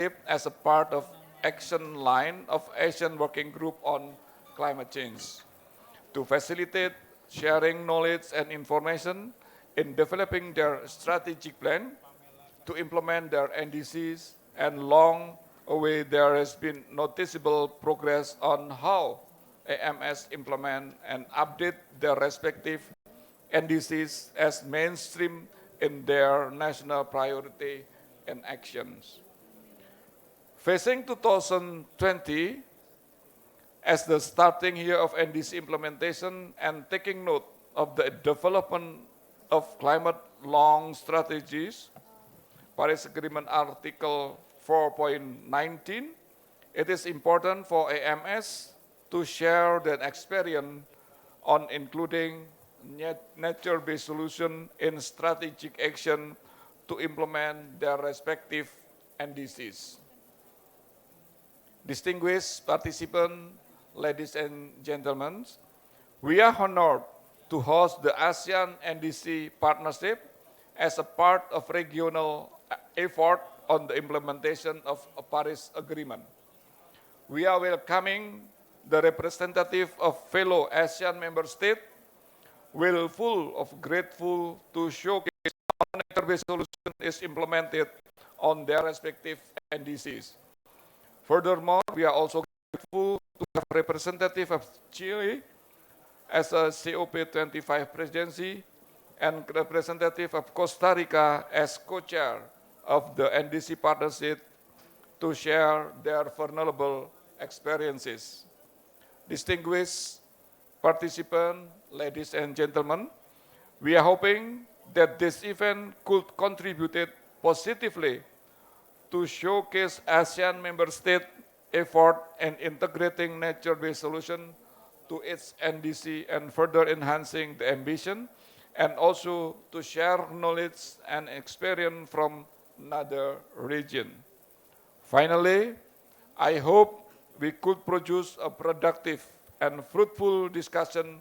as a part of action line of ASEAN Working Group on Climate Change to facilitate sharing knowledge and information in developing their strategic plan to implement their NDCs, and long away there has been noticeable progress on how AMS implement and update their respective NDCs as mainstream in their national priority and actions. Facing 2020 as the starting year of NDC implementation and taking note of the development of climate long strategies, Paris Agreement Article 4.19, it is important for AMS to share their experience on including nature-based solution in strategic action to implement their respective NDCs. Distinguished participants, ladies and gentlemen, we are honored to host the ASEAN NDC partnership as a part of regional effort on the implementation of a Paris Agreement. We are welcoming the representative of fellow ASEAN member states, will full of grateful to showcase how nature-based solution is implemented on their respective NDCs. Furthermore, we are also grateful to have representative of Chile as a COP25 presidency and representative of Costa Rica as co-chair of the NDC partnership to share their vulnerable experiences. Distinguished participants, ladies and gentlemen, we are hoping that this event could contribute positively to showcase ASEAN member state effort in integrating nature-based solution to its NDC and further enhancing the ambition, and also to share knowledge and experience from another region. Finally, I hope we could produce a productive and fruitful discussion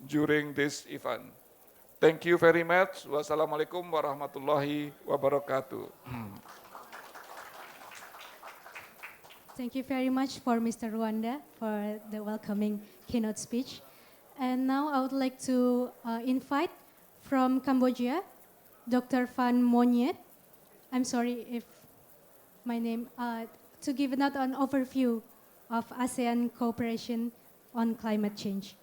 during this event. Thank you very much. Wassalamualaikum warahmatullahi wabarakatuh. Thank you very much for Mr. Rwanda for the welcoming keynote speech. And now I would like to invite from Cambodia, Dr. Van Monyet. I'm sorry if my name, to give not an overview of ASEAN cooperation on climate change.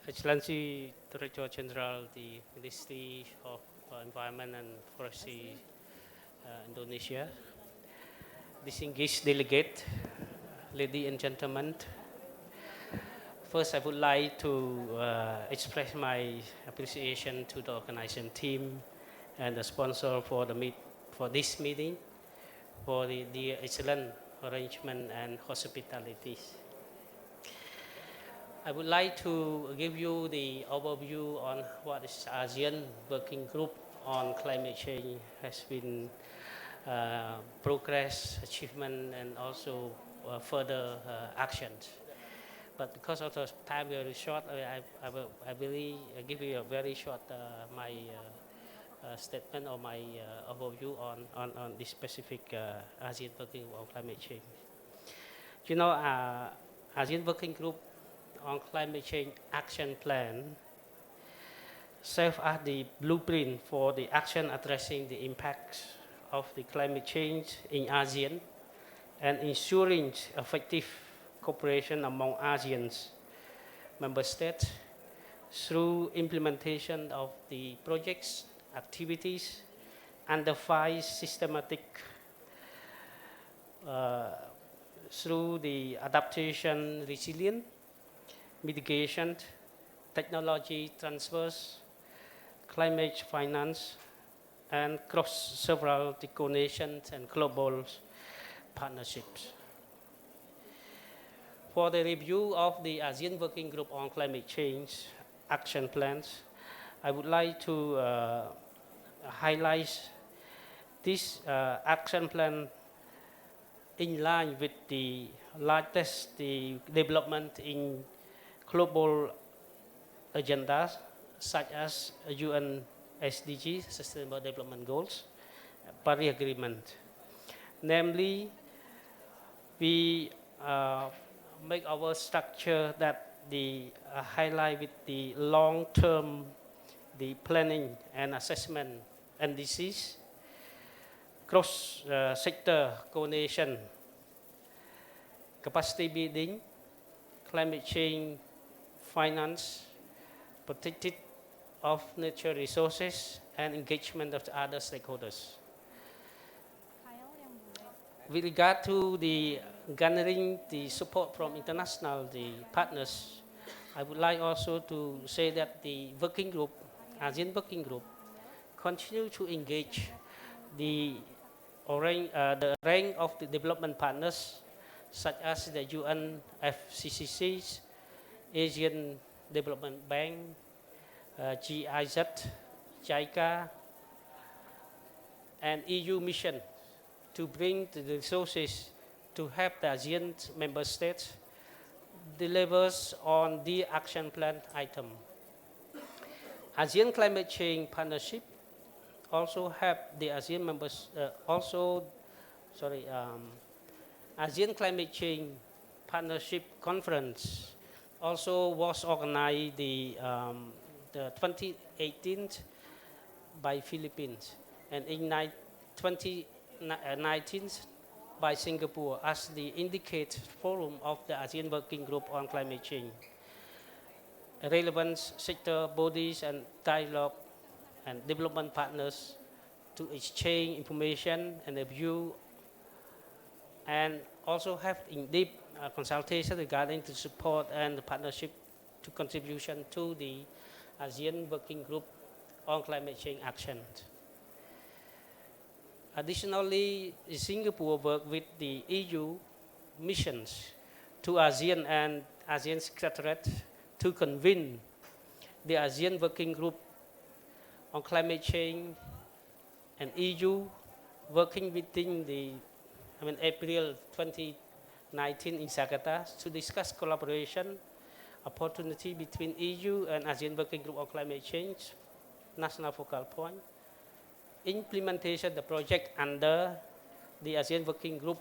Excellency Director General, the Ministry of Environment and Forestry, Indonesia, distinguished delegate, ladies and gentlemen. First, I would like to express my appreciation to the organization team and the sponsor for this meeting for the excellent arrangement and hospitality. I would like to give you the overview on what is ASEAN Working Group on Climate Change has been progress, achievement, and also further actions. But because of the time very short, I will give you a very short my statement or my overview on this specific ASEAN Working Group on Climate Change. You know, ASEAN Working Group on Climate Change Action Plan serve as the blueprint for the action addressing the impacts of the climate change in ASEAN and ensuring effective cooperation among ASEAN's member states through implementation of the projects, activities, and the 5 systematic through the adaptation, resilience, mitigation, technology transfers, climate finance, and cross-several coordinations and global partnerships. For the review of the ASEAN Working Group on Climate Change action plans, I would like to highlight this action plan in line with the latest the development in global agendas such as UN SDG, Sustainable Development Goals, Paris Agreement. Namely, we make our structure that the highlight with the long-term, the planning and assessment and disease, cross-sector coordination, capacity building, climate change, finance, protected of natural resources, and engagement of the other stakeholders. With regard to the garnering the support from international partners, I would like also to say that the working group, ASEAN working group, continue to engage the rank of the development partners, such as the UNFCCCs, Asian Development Bank, GIZ, JICA, and EU mission to bring the resources to help the ASEAN member states delivers on the action plan item. ASEAN Climate Change Partnership also help the ASEAN members, ASEAN Climate Change Partnership Conference also was organized the 2018 by Philippines, and in 2019 by Singapore as the indicate forum of the ASEAN Working Group on Climate Change. Relevant sector bodies and dialogue and development partners to exchange information and review, and also have in-depth consultation regarding the support and the partnership to contribution to the ASEAN Working Group on Climate Change Action. Additionally, Singapore worked with the EU missions to ASEAN and ASEAN Secretariat to convene the ASEAN Working Group on Climate Change, and EU working within April 2019 in Jakarta to discuss collaboration opportunity between EU and ASEAN Working Group on Climate Change, national focal point, implementation of the project under the ASEAN Working Group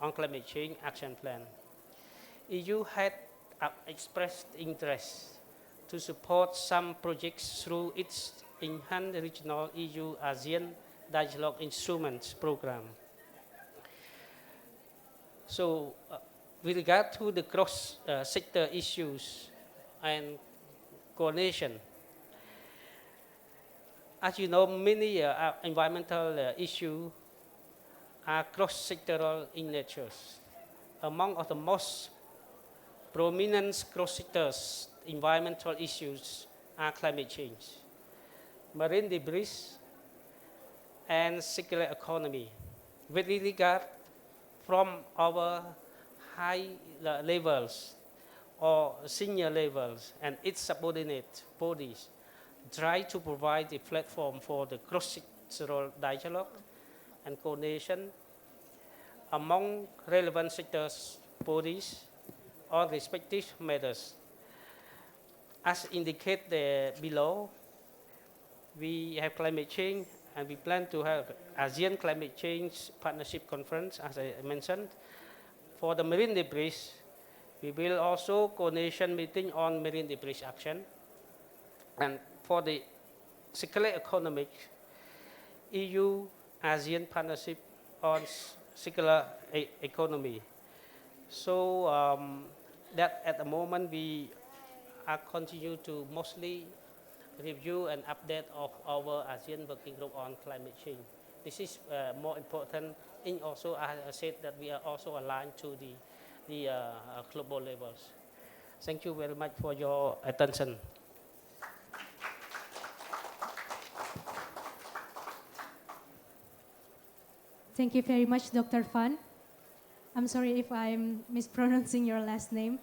on Climate Change Action Plan. EU had expressed interest to support some projects through its enhanced regional EU-ASEAN Dialogue Instruments program. So, with regard to the cross-sector issues and coordination, as you know, many environmental issues are cross-sectoral in nature. Among the most prominent cross-sectors environmental issues are climate change, marine debris, and circular economy. With regard from our high levels or senior levels and its subordinate bodies, try to provide a platform for the cross-sectoral dialogue and coordination among relevant sectors bodies on respective matters. As indicated below, we have climate change, and we plan to have ASEAN Climate Change Partnership Conference, as I mentioned. For the marine debris, we will also coordination meeting on marine debris action. And for the circular economic, EU-ASEAN Partnership on circular economy. So that at the moment we are continue to mostly review and update of our ASEAN Working Group on Climate Change. This is more important in also, as I said, that we are also aligned to the global levels. Thank you very much for your attention. Thank you very much, Dr. Fan. I'm sorry if I'm mispronouncing your last name.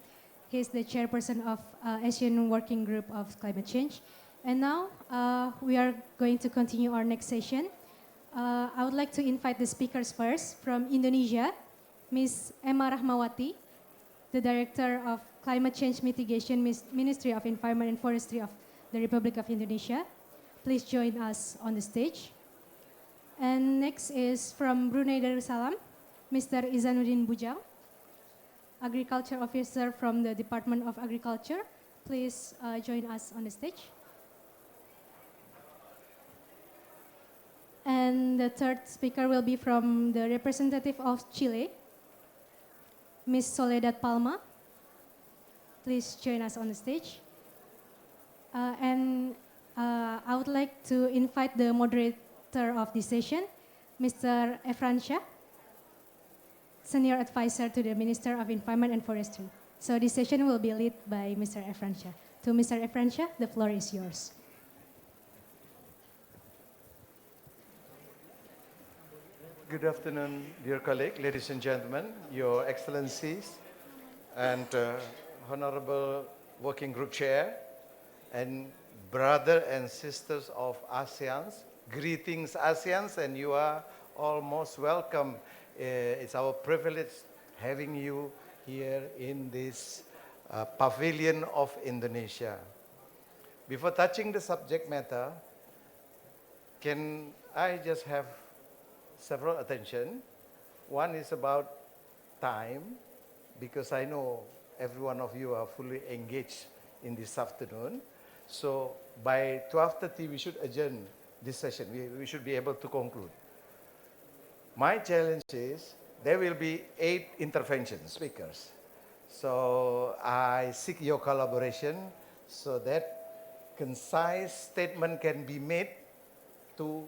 He's the chairperson of ASEAN Working Group of Climate Change. And now we are going to continue our next session. I would like to invite the speakers first from Indonesia. Ms. Emma Rahmawati, the Director of Climate Change Mitigation, Ministry of Environment and Forestry of the Republic of Indonesia. Please join us on the stage. And next is from Brunei Darussalam, Mr. Izanuddin Bujang, Agriculture Officer from the Department of Agriculture. Please join us on the stage. And the third speaker will be from the representative of Chile, Ms. Soledad Palma. Please join us on the stage. I would like to invite the moderator of this session, Mr. Efran Shah, Senior Advisor to the Minister of Environment and Forestry. So this session will be led by Mr. Efran Shah. To Mr. Efran Shah, the floor is yours. Good afternoon, dear colleague, ladies and gentlemen, Your Excellencies, and Honorable Working Group Chair, and brother and sisters of ASEAN. Greetings, ASEAN, and you are all most welcome. It's our privilege having you here in this pavilion of Indonesia. Before touching the subject matter, can I just have several attention? One is about time, because I know every one of you are fully engaged in this afternoon. So by 12:30, we should adjourn this session. We should be able to conclude. My challenge is there will be 8 intervention speakers. So I seek your collaboration so that concise statement can be made to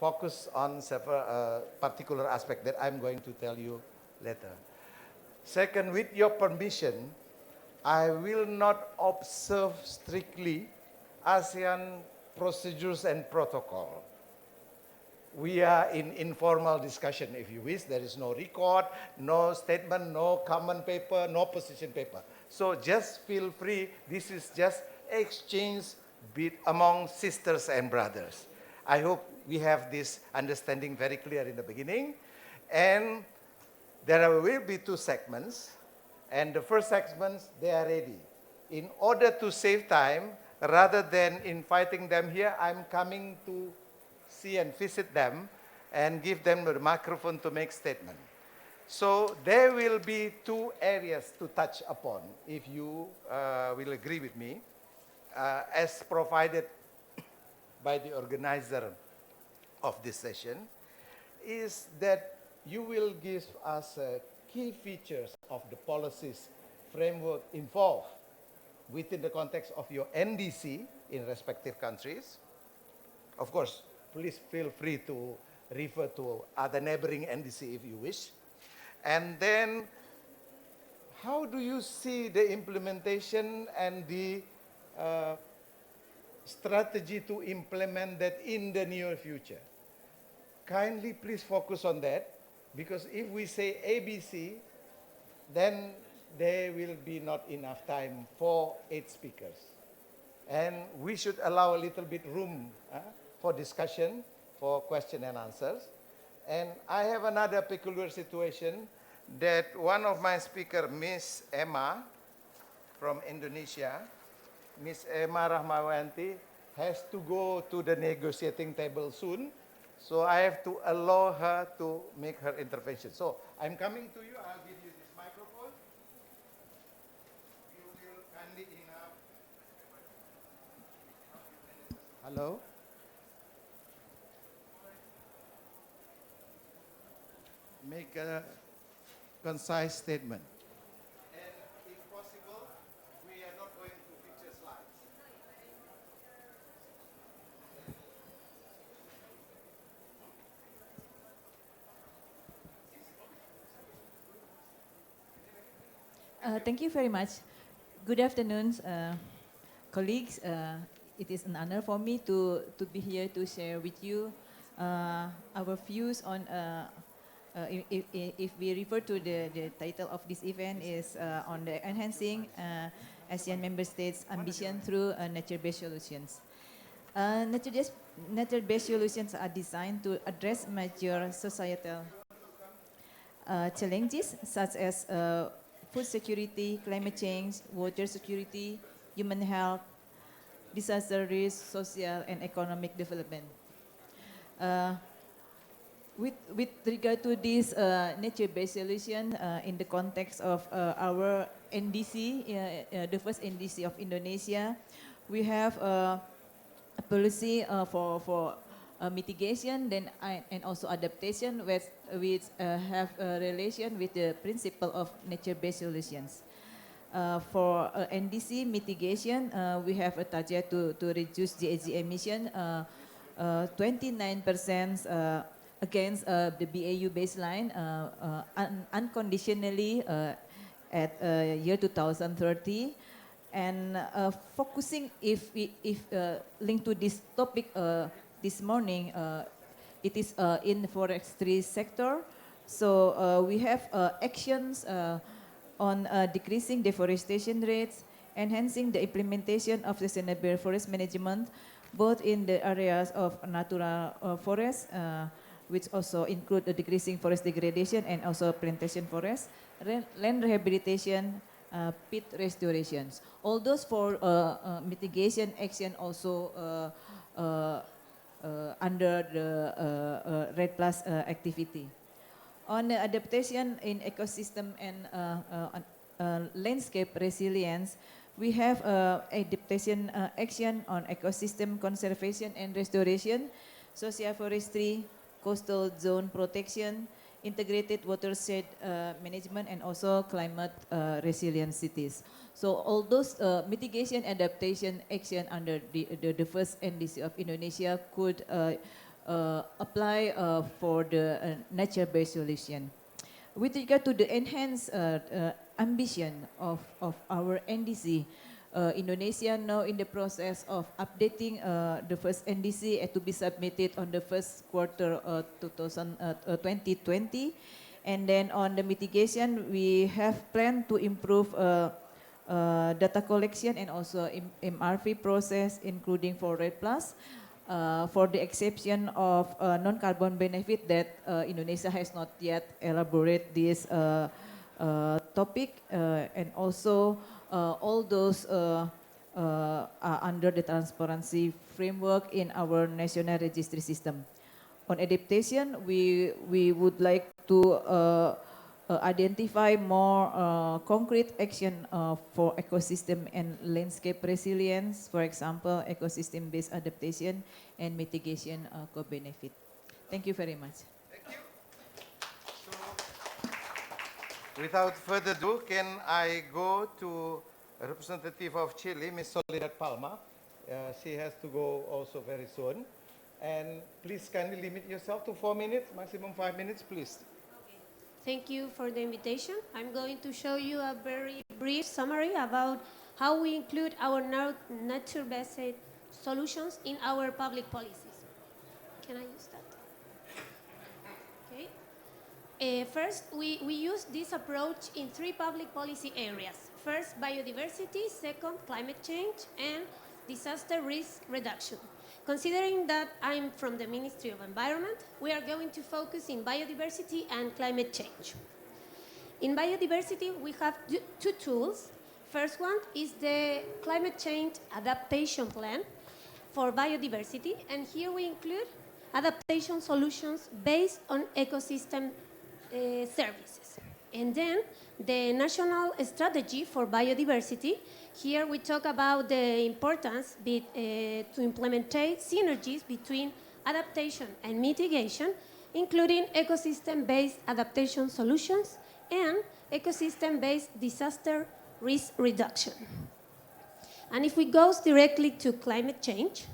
focus on several particular aspect that I'm going to tell you later. Second, with your permission, I will not observe strictly ASEAN procedures and protocol. We are in informal discussion, if you wish. There is no record, no statement, no common paper, no position paper. So just feel free. This is just exchange among sisters and brothers. I hope we have this understanding very clear in the beginning. And there will be 2 segments. And the first segments, they are ready. In order to save time, rather than inviting them here, I'm coming to see and visit them and give them the microphone to make statement. So there will be 2 areas to touch upon, if you will agree with me, as provided by the organizer of this session, is that you will give us key features of the policies framework involved within the context of your NDC in respective countries. Of course, please feel free to refer to other neighboring NDC if you wish. And then, how do you see the implementation and the strategy to implement that in the near future? Kindly please focus on that, because if we say ABC, then there will be not enough time for 8 speakers. And we should allow a little bit room for discussion, for question and answers. And I have another peculiar situation that one of my speakers, Miss Emma from Indonesia, Miss Emma Rahmawati, has to go to the negotiating table soon. So I have to allow her to make her intervention. So I'm coming to you. I'll give you this microphone. You will kindly enough. Hello. Make a concise statement. And if possible, we are not going to feature slides. Thank you very much. Good afternoon, colleagues. It is an honor for me to be here to share with you our views on, if we refer to the title of this event is on the enhancing ASEAN member states' ambition through nature-based solutions. Nature-based solutions are designed to address major societal challenges such as food security, climate change, water security, human health, disaster risk, social and economic development. Uh, with regard to this nature-based solution in the context of our NDC, the first NDC of Indonesia, we have a policy for mitigation then and also adaptation which have a relation with the principle of nature-based solutions. For NDC mitigation, we have a target to reduce GHG emission 29% against the BAU baseline unconditionally at year 2030. And focusing, if linked to this topic this morning, it is in the forestry sector. So we have actions on decreasing deforestation rates, enhancing the implementation of sustainable forest management, both in the areas of natural forests, which also include the decreasing forest degradation and also plantation forests, land rehabilitation, pit restorations. All those for mitigation action also under the REDD Plus activity. On the adaptation in ecosystem and landscape resilience, we have adaptation action on ecosystem conservation and restoration, social forestry, coastal zone protection, integrated watershed management, and also climate resilient cities. So all those mitigation adaptation action under the first NDC of Indonesia could apply for the nature-based solution. With regard to the enhanced ambition of our NDC, Indonesia now in the process of updating the first NDC to be submitted on the first quarter 2020. And then on the mitigation, we have planned to improve data collection and also MRV process, including for REDD Plus. For the exception of non-carbon benefit that Indonesia has not yet elaborated this topic, and also all those are under the transparency framework in our national registry system. On adaptation, we would like to identify more concrete action for ecosystem and landscape resilience, for example, ecosystem-based adaptation and mitigation co-benefit. Thank you very much. Thank you. So, without further ado, can I go to a representative of Chile, Ms. Soledad Palma. She has to go also very soon. And please kindly limit yourself to 4 minutes, maximum 5 minutes, please. Thank you for the invitation. I'm going to show you a very brief summary about how we include our nature-based solutions in our public policies. Can I use that? Okay. First, we use this approach in 3 public policy areas. First, biodiversity. Second, climate change. And disaster risk reduction. Considering that I'm from the Ministry of Environment, we are going to focus in biodiversity and climate change. In biodiversity, we have 2 tools. First one is the Climate Change Adaptation Plan for biodiversity, and here we include adaptation solutions based on ecosystem services. And then the National Strategy for Biodiversity. Here we talk about the importance to implement synergies between adaptation and mitigation, including ecosystem-based adaptation solutions and ecosystem-based disaster risk reduction. And if we go directly to climate change,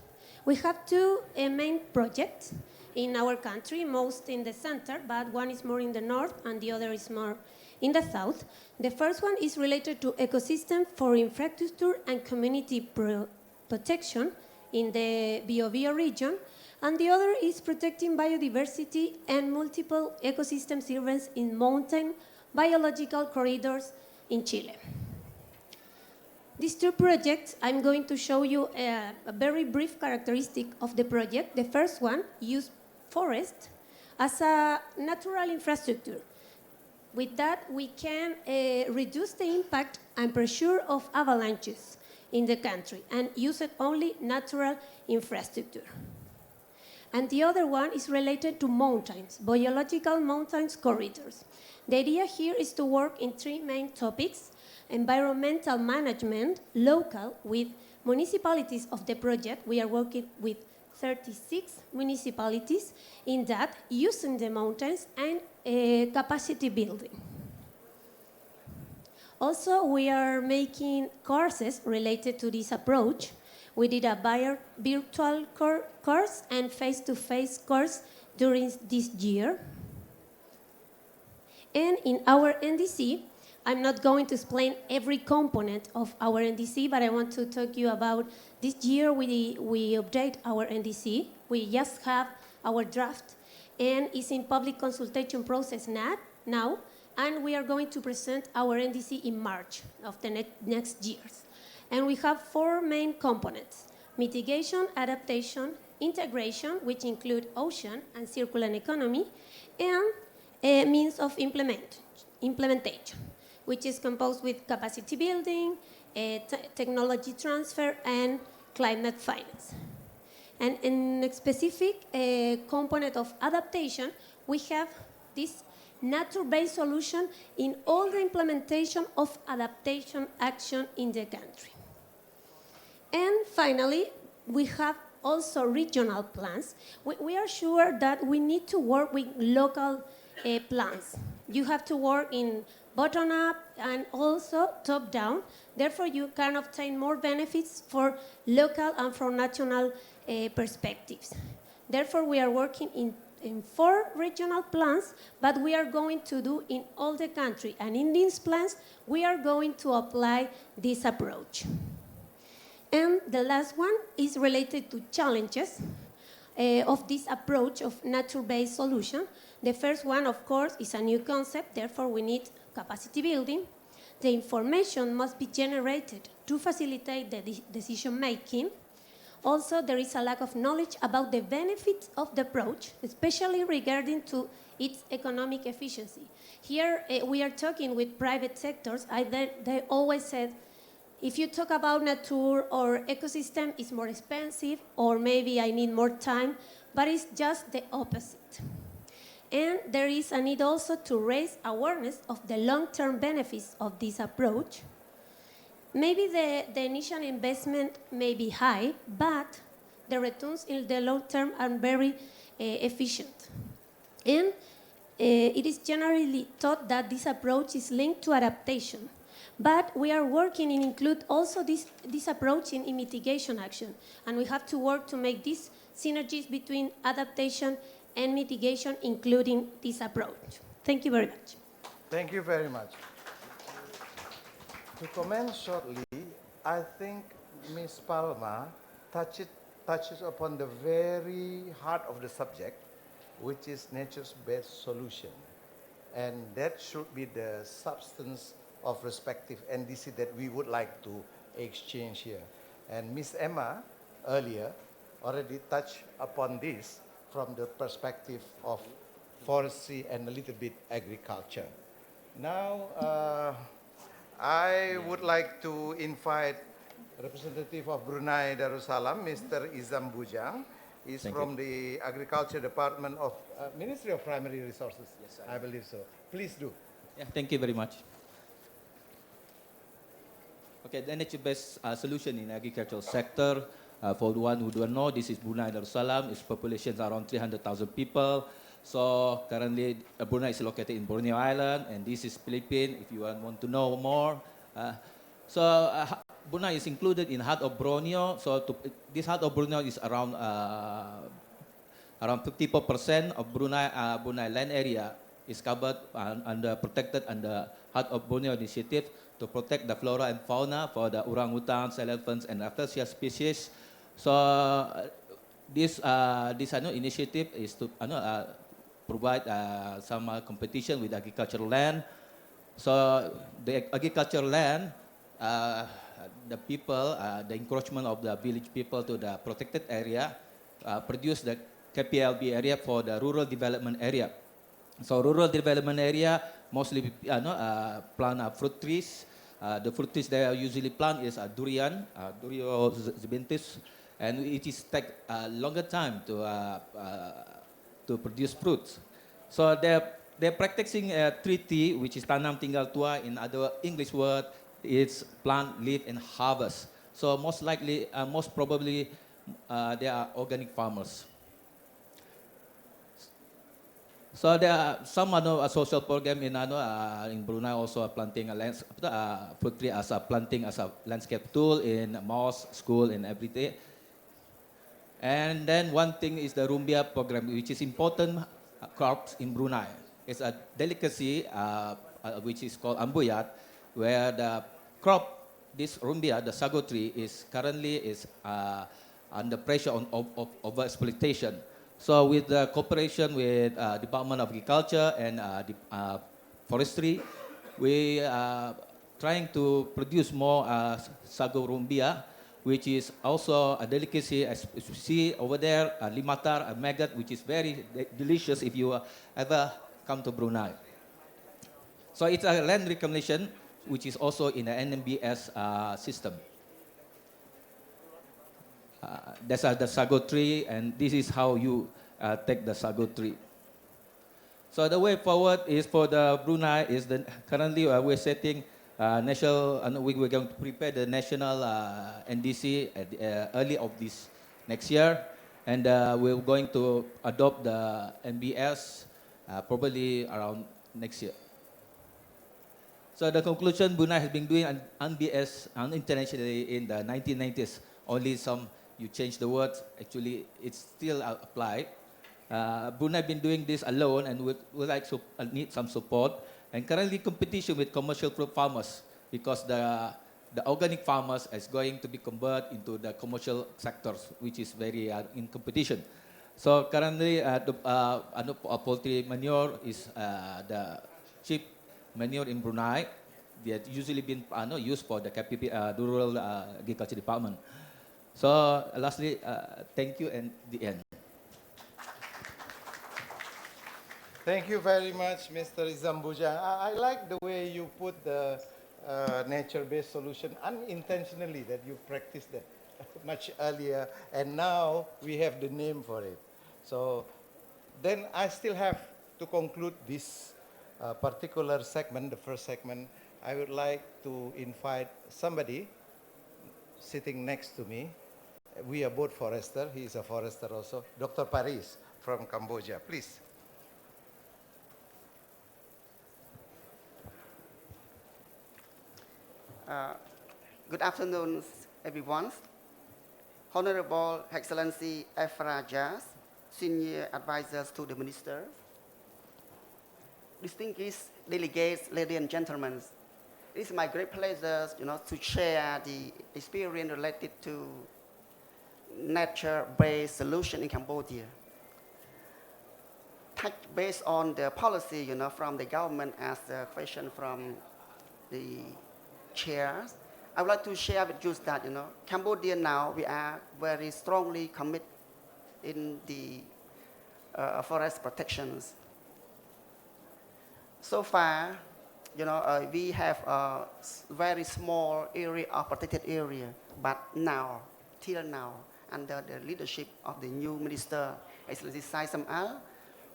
we have 2 main projects in our country, most in the center, but one is more in the north and the other is more in the south. The first one is related to ecosystem for infrastructure and community protection in the Biobío region, and the other is protecting biodiversity and multiple ecosystem servants in mountain biological corridors in Chile. These 2 projects, I'm going to show you a very brief characteristic of the project. The first one used forest as a natural infrastructure With that, we can reduce the impact and pressure of avalanches in the country and use it only natural infrastructure. And the other one is related to mountains, biological mountains corridors. The idea here is to work in three main topics: environmental management, local, with municipalities of the project. We are working with 36 municipalities in that, using the mountains, and capacity building. Also, we are making courses related to this approach. We did a virtual course and face-to-face course during this year. And in our NDC, I'm not going to explain every component of our NDC, but I want to talk to you about this year we update our NDC. We just have our draft, and it's in public consultation process now, and we are going to present our NDC in March of the next years. And we have four main components: mitigation, adaptation, integration, which include ocean and circular economy, and means of implementation, which is composed with capacity building, technology transfer, and climate finance. And in a specific component of adaptation, we have this nature-based solution in all the implementation of adaptation action in the country. And finally, we have also regional plans. We are sure that we need to work with local plans. You have to work in bottom-up and also top-down. Therefore, you can obtain more benefits for local and for national perspectives. Therefore, we are working in 4 regional plans, but we are going to do in all the country. And in these plans, we are going to apply this approach. And the last one is related to challenges of this approach of nature-based solution. The first one, of course, is a new concept. Therefore, we need capacity building. The information must be generated to facilitate the decision-making. Also, there is a lack of knowledge about the benefits of the approach, especially regarding to its economic efficiency. Here, we are talking with private sectors. They always said, if you talk about nature or ecosystem, it's more expensive, or maybe I need more time, but it's just the opposite. And there is a need also to raise awareness of the long-term benefits of this approach. Maybe the initial investment may be high, but the returns in the long term are very efficient. And it is generally thought that this approach is linked to adaptation. But we are working and include also this approach in mitigation action. And we have to work to make these synergies between adaptation and mitigation, including this approach. Thank you very much. Thank you very much. To comment shortly, I think Ms. Palma touches upon the very heart of the subject, which is nature-based solution. And that should be the substance of respective NDC that we would like to exchange here. And Ms. Emma earlier already touched upon this from the perspective of forestry and a little bit agriculture. Now, I would like to invite representative of Brunei Darussalam, Mr. Izam Bujang. He's from the Agriculture Department of Ministry of Primary Resources. Yes, I believe so. Please do. Yeah, thank you very much. Okay, the nature-based solution in agricultural sector. For the one who don't know, this is Brunei Darussalam. Its population is around 300,000 people. So currently, Brunei is located in Borneo Island, and this is Philippines. If you want to know more, Brunei is included in Heart of Borneo. So this Heart of Borneo is around 54% of Brunei land area is covered protected under Heart of Borneo initiative to protect the flora and fauna for the orangutans, elephants, and acacia species. So this initiative is to provide some competition with agricultural land. So the agricultural land, the people, the encroachment of the village people to the protected area, produce the KPLB area for the rural development area. So rural development area mostly plant fruit trees. The fruit trees they usually plant is durian, Durio zibintis, and it is take a longer time to produce fruits. So they're practicing a treaty, which is tanam tinggal tua. In other English word, it's plant, live, and harvest. So most likely, most probably, they are organic farmers. So there are some social program in Brunei also planting a fruit tree as a planting as a landscape tool in mosque, school, and everything. And then one thing is the Rumbia program, which is important crops in Brunei. It's a delicacy which is called ambuyat, where the crop, this Rumbia, the sago tree, is currently under pressure of overexploitation. So with the cooperation with Department of Agriculture and Forestry, we are trying to produce more sago Rumbia, which is also a delicacy, as you see over there, a limatar, a maggot, which is very delicious if you ever come to Brunei. So it's a land reclamation, which is also in the NMBS system. That's the sago tree, and this is how you take the sago tree. So the way forward is for the Brunei is that currently we're setting national, and we're going to prepare the national NDC at the, early of this next year, and we're going to adopt the NBS probably around next year. So the conclusion, Brunei has been doing an NBS internationally in the 1990s. Only some you change the words. Actually, it's still applied. Brunei been doing this alone, and would like to need some support. And currently competition with commercial fruit farmers, because the organic farmers is going to be converted into the commercial sectors, which is very in competition. So currently, poultry manure is the cheap manure in Brunei. They have usually been used for the rural agriculture department. So lastly, thank you, and the end. Thank you very much, Mr. Zambuja. I like the way you put the nature-based solution unintentionally, that you practiced that much earlier, and now we have the name for it. So then I still have to conclude this particular segment, the first segment. I would like to invite somebody sitting next to me. We are both forester. He is a forester also. Dr. Paris from Cambodia, please. Good afternoon, everyone. Honorable Excellency Efra Jas, Senior Advisors to the Minister, distinguished delegates, ladies and gentlemen, it is my great pleasure, to share the experience related to nature-based solution in Cambodia. Based on the policy, from the government, as a question from the chairs, I would like to share with you that, Cambodia now, we are very strongly committed in the forest protections. So far, we have a very small area of protected area, but now, till now, under the leadership of the new Minister, Excellency Sai Sam-al,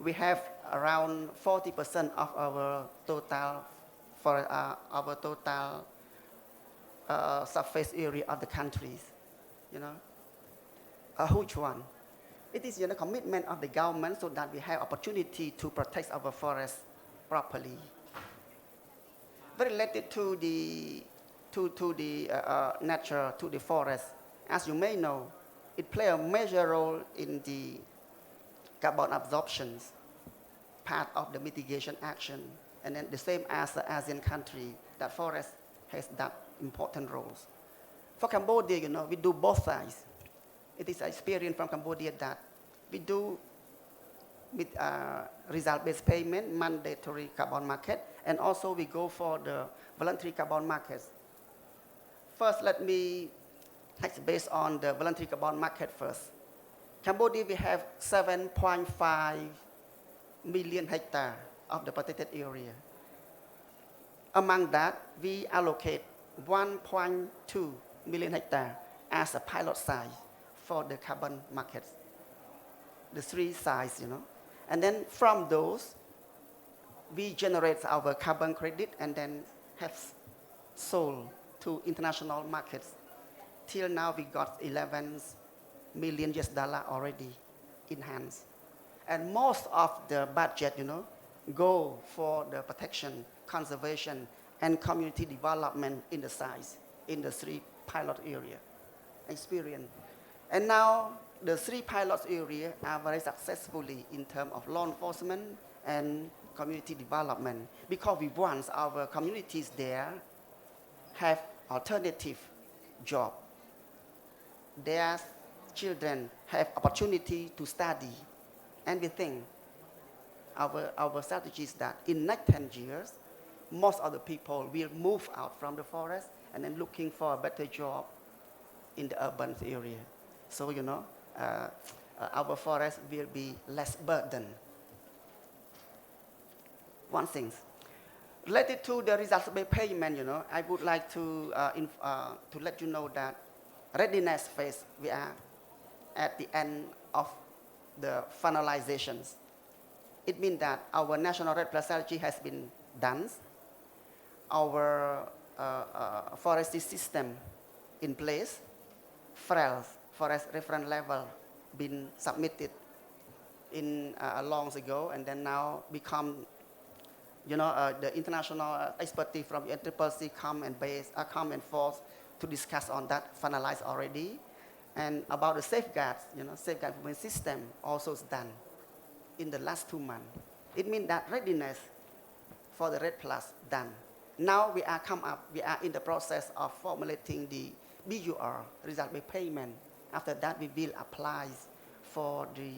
we have around 40% of our total surface area of the countries, a huge one. It is a commitment of the government so that we have opportunity to protect our forests properly. Very related to the nature, to the forest, as you may know, it plays a major role in the carbon absorption, part of the mitigation action, and then the same as the ASEAN country, that forest has that important roles. For Cambodia, we do both sides. It is an experience from Cambodia that we do with result-based payment, mandatory carbon market, and also we go for the voluntary carbon markets. First, let me touch based on the voluntary carbon market first. Cambodia, we have 7.5 million hectares of the protected area. Among that, we allocate 1.2 million hectares as a pilot size for the carbon markets, the three sides, And then from those, we generate our carbon credit and then have sold to international markets. Till now, we got 11 million US dollar already in hands. And most of the budget, go for the protection, conservation, and community development in the sites, in the three pilot area experience. And now, the three pilot areas are very successfully in terms of law enforcement and community development because we want our communities there have alternative job. Their children have opportunity to study. And we think our strategy is that in next 10 years, most of the people will move out from the forest and then looking for a better job in the urban area. So, our forest will be less burden. One thing. Related to the results-based payment, I would like to let you know that readiness phase, we are at the end of the finalizations. It means that our national red plus strategy has been done. Our forestry system in place, forest reference level, been submitted in long ago, and then now become, the international expertise from the NCCC come and forth to discuss on that, finalized already. And about the safeguards, safeguard system also is done in the last 2 months. It means that readiness for the Red Plus done. Now we are in the process of formulating the BUR, result-based payment. After that, we will apply for the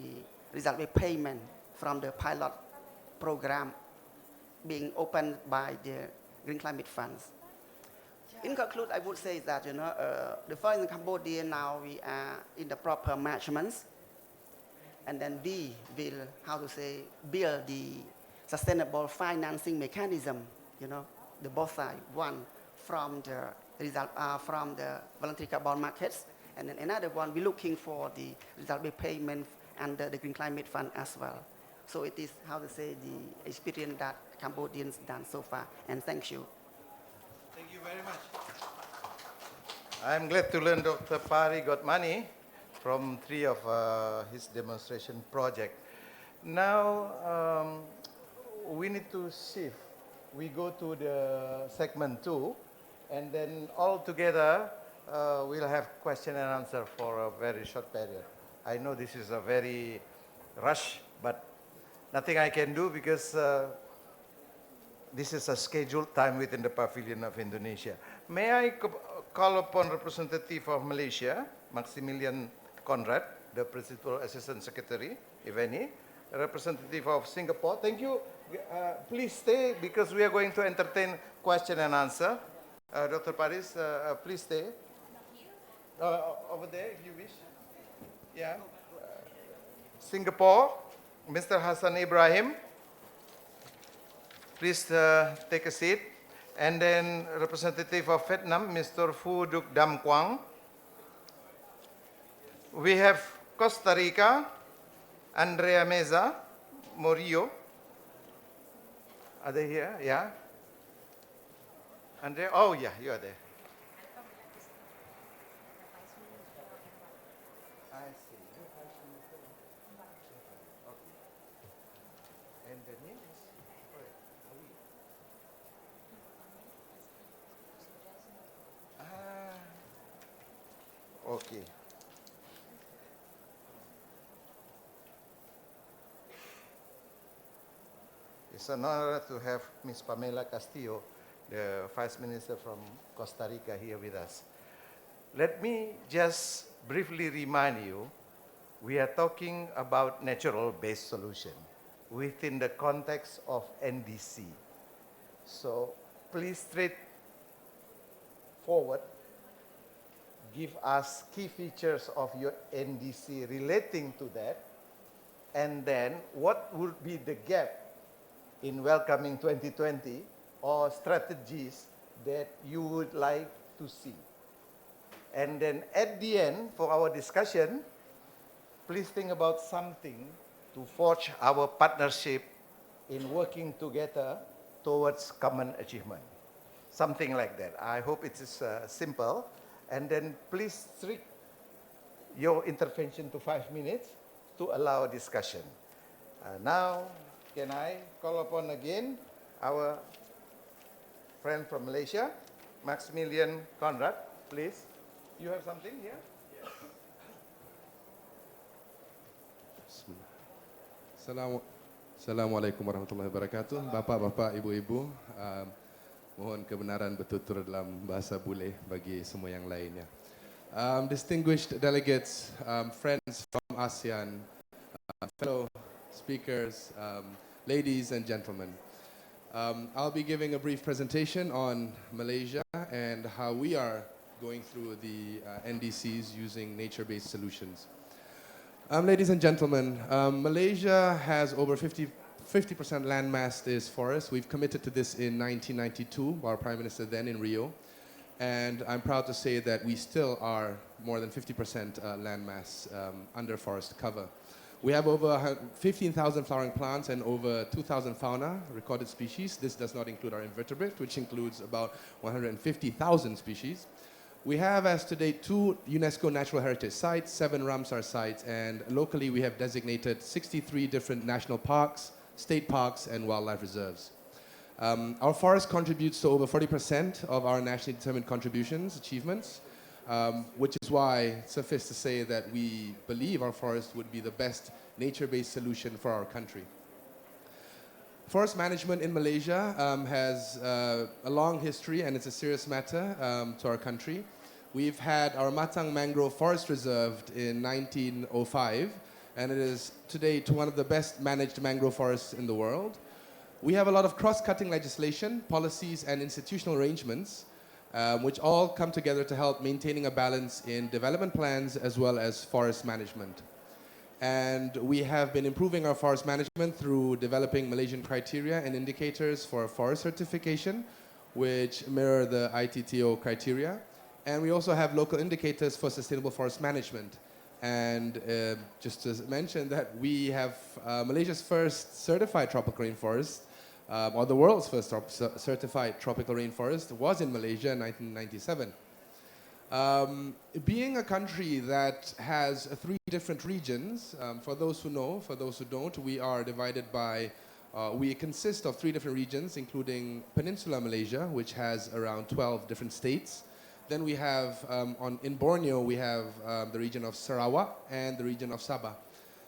result-based payment from the pilot program being opened by the Green Climate Funds. In conclude, I would say that, the forest in Cambodia now we are in the proper management, and then we will, build the sustainable financing mechanism, the both sides. One from the voluntary carbon markets, and then another one we're looking for the result-based payment under the Green Climate Fund as well. So it is, the experience that Cambodians done so far. And thank you. Thank you very much. I'm glad to learn Dr. Pari got money from 3 of his demonstration projects. Now, we need to shift. We go to the segment 2, and then all together, we'll have question and answer for a very short period. I know this is a very rush, but nothing I can do because this is a scheduled time within the Pavilion of Indonesia. May I call upon representative of Malaysia, Maximilian Conrad, the Principal Assistant Secretary, if any, representative of Singapore. Thank you. Please stay because we are going to entertain question and answer. Dr. Paris, please stay. Over there, if you wish. Yeah. Singapore, Mr. Hassan Ibrahim. Please take a seat. And then representative of Vietnam, Mr. Phu Duc Dam Quang. We have Costa Rica, Andrea Meza Morillo. Are they here? Yeah. Andrea, oh yeah, you are there. I see. Okay. And the name is? Okay. It's an honor to have Ms. Pamela Castillo, the Vice Minister from Costa Rica, here with us. Let me just briefly remind you, we are talking about natural-based solution within the context of NDC. So please straightforward, give us key features of your NDC relating to that, and then what would be the gap in welcoming 2020 or strategies that you would like to see. And then at the end, for our discussion, please think about something to forge our partnership in working together towards common achievement. Something like that. I hope it is simple. And then please restrict your intervention to 5 minutes to allow a discussion. Now, can I call upon again our friend from Malaysia, Maximilian Conrad, please. You have something here? Assalamualaikum warahmatullahi wabarakatuh. Bapak-bapak, ibu-ibu, mohon kebenaran bertutur dalam bahasa bule bagi semua yang lainnya. Distinguished delegates, friends from ASEAN, fellow speakers, ladies and gentlemen. I'll be giving a brief presentation on Malaysia and how we are going through the NDCs using nature-based solutions. Ladies and gentlemen, Malaysia has over 50% land mass is forest. We've committed to this in 1992, our Prime Minister then in Rio. And I'm proud to say that we still are more than 50% land mass under forest cover. We have over 15,000 flowering plants and over 2,000 fauna, recorded species. This does not include our invertebrates, which includes about 150,000 species. We have, as to date, 2 UNESCO Natural Heritage Sites, 7 Ramsar sites, and locally we have designated 63 different national parks, state parks, and wildlife reserves. Our forest contributes to over 40% of our nationally determined contributions, achievements, which is why, suffice to say, that we believe our forest would be the best nature-based solution for our country. Forest management in Malaysia has a long history, and it's a serious matter to our country. We've had our Matang Mangrove Forest Reserve in 1905, and it is today one of the best managed mangrove forests in the world. We have a lot of cross-cutting legislation, policies, and institutional arrangements, which all come together to help maintaining a balance in development plans as well as forest management. And we have been improving our forest management through developing Malaysian criteria and indicators for forest certification, which mirror the ITTO criteria. And we also have local indicators for sustainable forest management. And just to mention that we have Malaysia's first certified tropical rainforest, or the world's first certified tropical rainforest, was in Malaysia in 1997. Being a country that has 3 different regions, for those who know, for those who don't, we are divided by, we consist of 3 different regions, including Peninsular Malaysia, which has around 12 different states. Then we have, in Borneo, we have the region of Sarawak and the region of Sabah.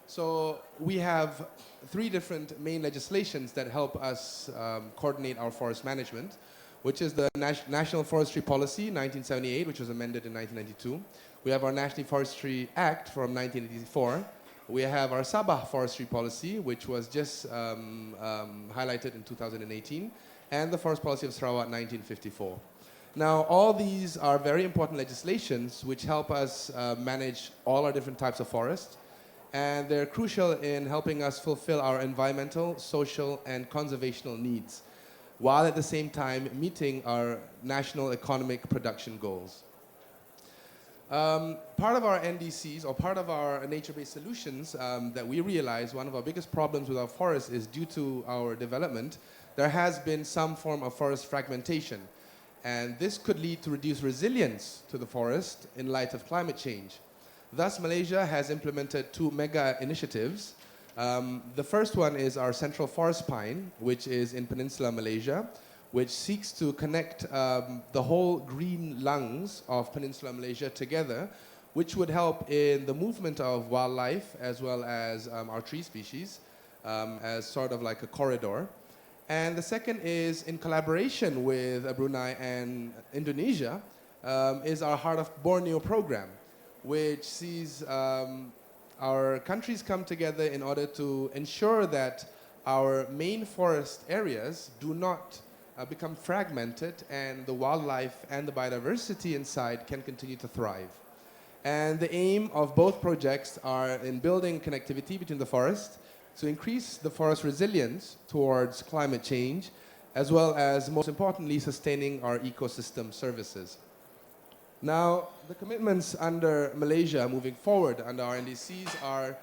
So we have 3 different main legislations that help us coordinate our forest management, which is the National Forestry Policy 1978, which was amended in 1992. We have our National Forestry Act from 1984. We have our Sabah Forestry Policy, which was just highlighted in 2018, and the Forest Policy of Sarawak 1954. Now, all these are very important legislations which help us manage all our different types of forests, and they're crucial in helping us fulfill our environmental, social, and conservational needs, while at the same time meeting our national economic production goals. Part of our NDCs, or part of our nature-based solutions that we realize one of our biggest problems with our forests is due to our development, there has been some form of forest fragmentation. And this could lead to reduced resilience to the forest in light of climate change. Thus, Malaysia has implemented 2 mega initiatives. The first one is our Central Forest Pine, which is in Peninsular Malaysia, which seeks to connect the whole green lungs of Peninsular Malaysia together, which would help in the movement of wildlife as well as our tree species as sort of like a corridor. And the second is in collaboration with Brunei and Indonesia, is our Heart of Borneo program, which sees our countries come together in order to ensure that our main forest areas do not become fragmented and the wildlife and the biodiversity inside can continue to thrive. And the aim of both projects are in building connectivity between the forest to increase the forest resilience towards climate change, as well as, most importantly, sustaining our ecosystem services. Now, the commitments under Malaysia moving forward under our NDCs are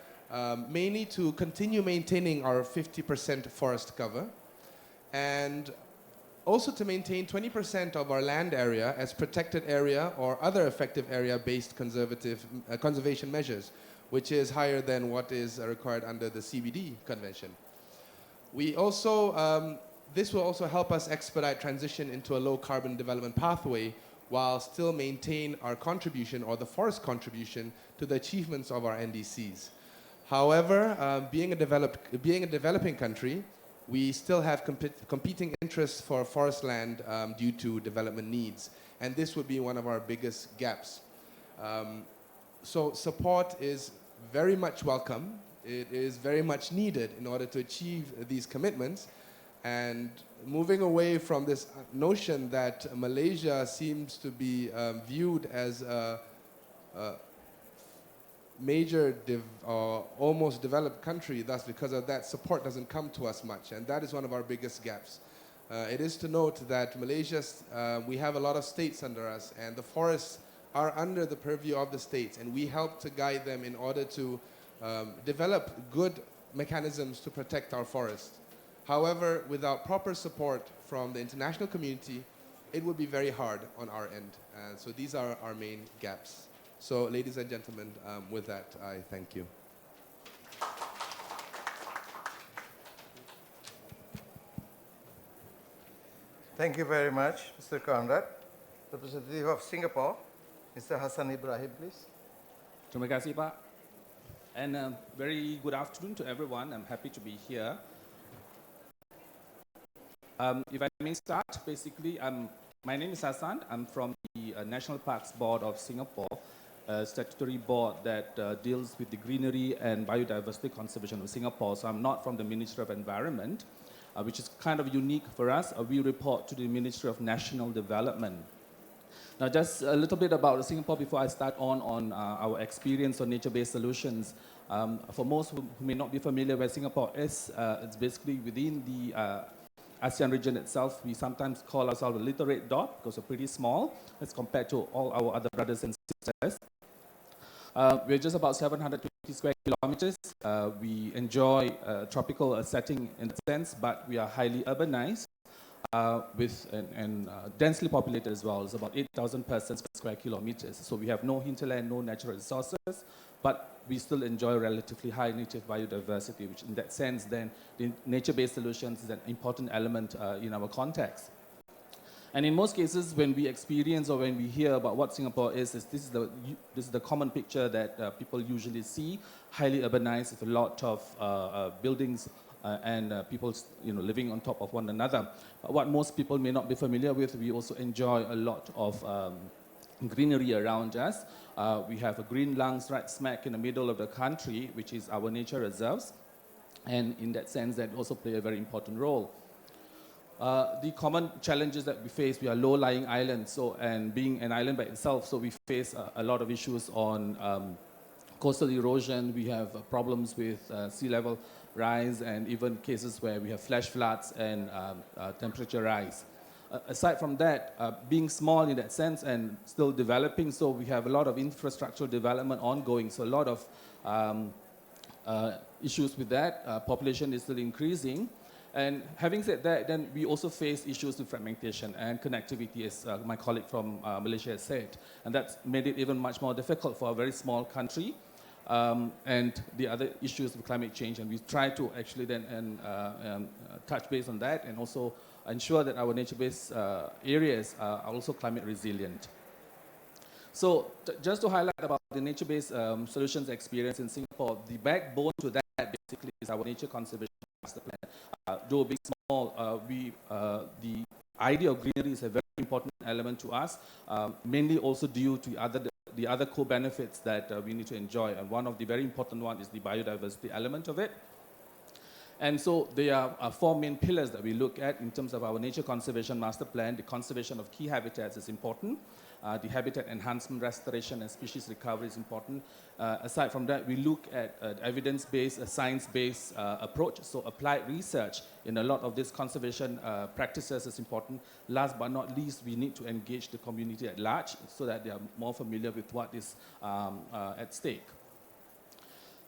mainly to continue maintaining our 50% forest cover, and also to maintain 20% of our land area as protected area or other effective area-based conservation measures, which is higher than what is required under the CBD Convention. We also, this will also help us expedite transition into a low-carbon development pathway while still maintain our contribution, or the forest contribution, to the achievements of our NDCs. However, being a developing country, we still have competing interests for forest land due to development needs, and this would be one of our biggest gaps. So support is very much welcome. It is very much needed in order to achieve these commitments, and moving away from this notion that Malaysia seems to be viewed as a major almost developed country, thus because of that, support doesn't come to us much, and that is one of our biggest gaps. It is to note that Malaysia, we have a lot of states under us, and the forests are under the purview of the states, and we help to guide them in order to develop good mechanisms to protect our forests. However, without proper support from the international community, it would be very hard on our end. So these are our main gaps. So, ladies and gentlemen, with that, I thank you. Thank you very much, Mr. Conrad. Representative of Singapore, Mr. Hassan Ibrahim, please. Terima kasih, Pak. And very good afternoon to everyone. I'm happy to be here. If I may start, basically, my name is Hassan. I'm from the National Parks Board of Singapore, a statutory board that deals with the greenery and biodiversity conservation of Singapore. So I'm not from the Ministry of Environment, which is kind of unique for us. We report to the Ministry of National Development. Now, just a little bit about Singapore before I start on our experience on nature-based solutions. For most who may not be familiar where Singapore is, it's basically within the ASEAN region itself. We sometimes call ourselves a little red dot because we're pretty small as compared to all our other brothers and sisters. We're just about 720 square kilometers. We enjoy a tropical setting in a sense, but we are highly urbanized and densely populated as well. It's about 8,000 persons per square kilometers. So we have no hinterland, no natural resources, but we still enjoy relatively high native biodiversity, which in that sense, then the nature-based solutions is an important element in our context. And in most cases, when we experience or when we hear about what Singapore is this is the common picture that people usually see, highly urbanized with a lot of buildings and people living on top of one another. But what most people may not be familiar with, we also enjoy a lot of greenery around us. We have a green lungs right smack in the middle of the country, which is our nature reserves. And in that sense, that also play a very important role. The common challenges that we face, we are low-lying islands, and being an island by itself, so we face a lot of issues on coastal erosion. We have problems with sea level rise, and even cases where we have flash floods and temperature rise. Aside from that, being small in that sense and still developing, so we have a lot of infrastructural development ongoing, so a lot of issues with that. Population is still increasing. And having said that, then we also face issues with fragmentation and connectivity, as my colleague from Malaysia has said. And that's made it even much more difficult for a very small country. And the other issues with climate change. And we try to actually then touch base on that and also ensure that our nature-based areas are also climate resilient. So just to highlight about the nature-based solutions experience in Singapore, the backbone to that basically is our nature conservation master plan. Though being small, the idea of greenery is a very important element to us, mainly also due to the other core benefits that we need to enjoy. And one of the very important ones is the biodiversity element of it. And so there are four main pillars that we look at in terms of our nature conservation master plan. The conservation of key habitats is important. The habitat enhancement, restoration, and species recovery is important. Aside from that, we look at evidence-based, science-based approach. So applied research in a lot of these conservation practices is important. Last but not least, we need to engage the community at large so that they are more familiar with what is at stake.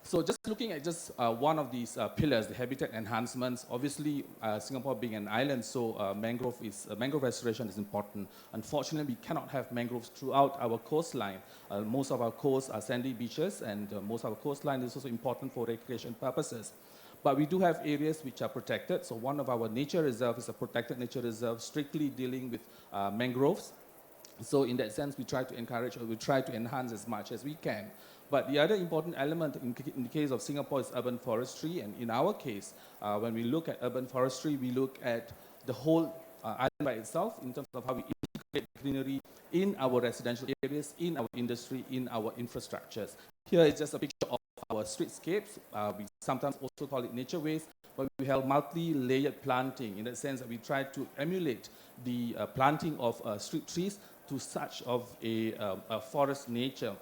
So just looking at just one of these pillars, the habitat enhancements, obviously Singapore being an island, so mangrove restoration is important. Unfortunately, we cannot have mangroves throughout our coastline. Most of our coasts are sandy beaches, and most of our coastline is also important for recreation purposes. But we do have areas which are protected. So one of our nature reserves is a protected nature reserve strictly dealing with mangroves. So in that sense, we try to encourage, or we try to enhance as much as we can. But the other important element in the case of Singapore is urban forestry. And in our case, when we look at urban forestry, we look at the whole island by itself in terms of how we integrate greenery in our residential areas, in our industry, in our infrastructures. Here is just a picture of our streetscapes. We sometimes also call it nature ways, but we have multi-layered planting in the sense that we try to emulate the planting of street trees to such of a forest nature.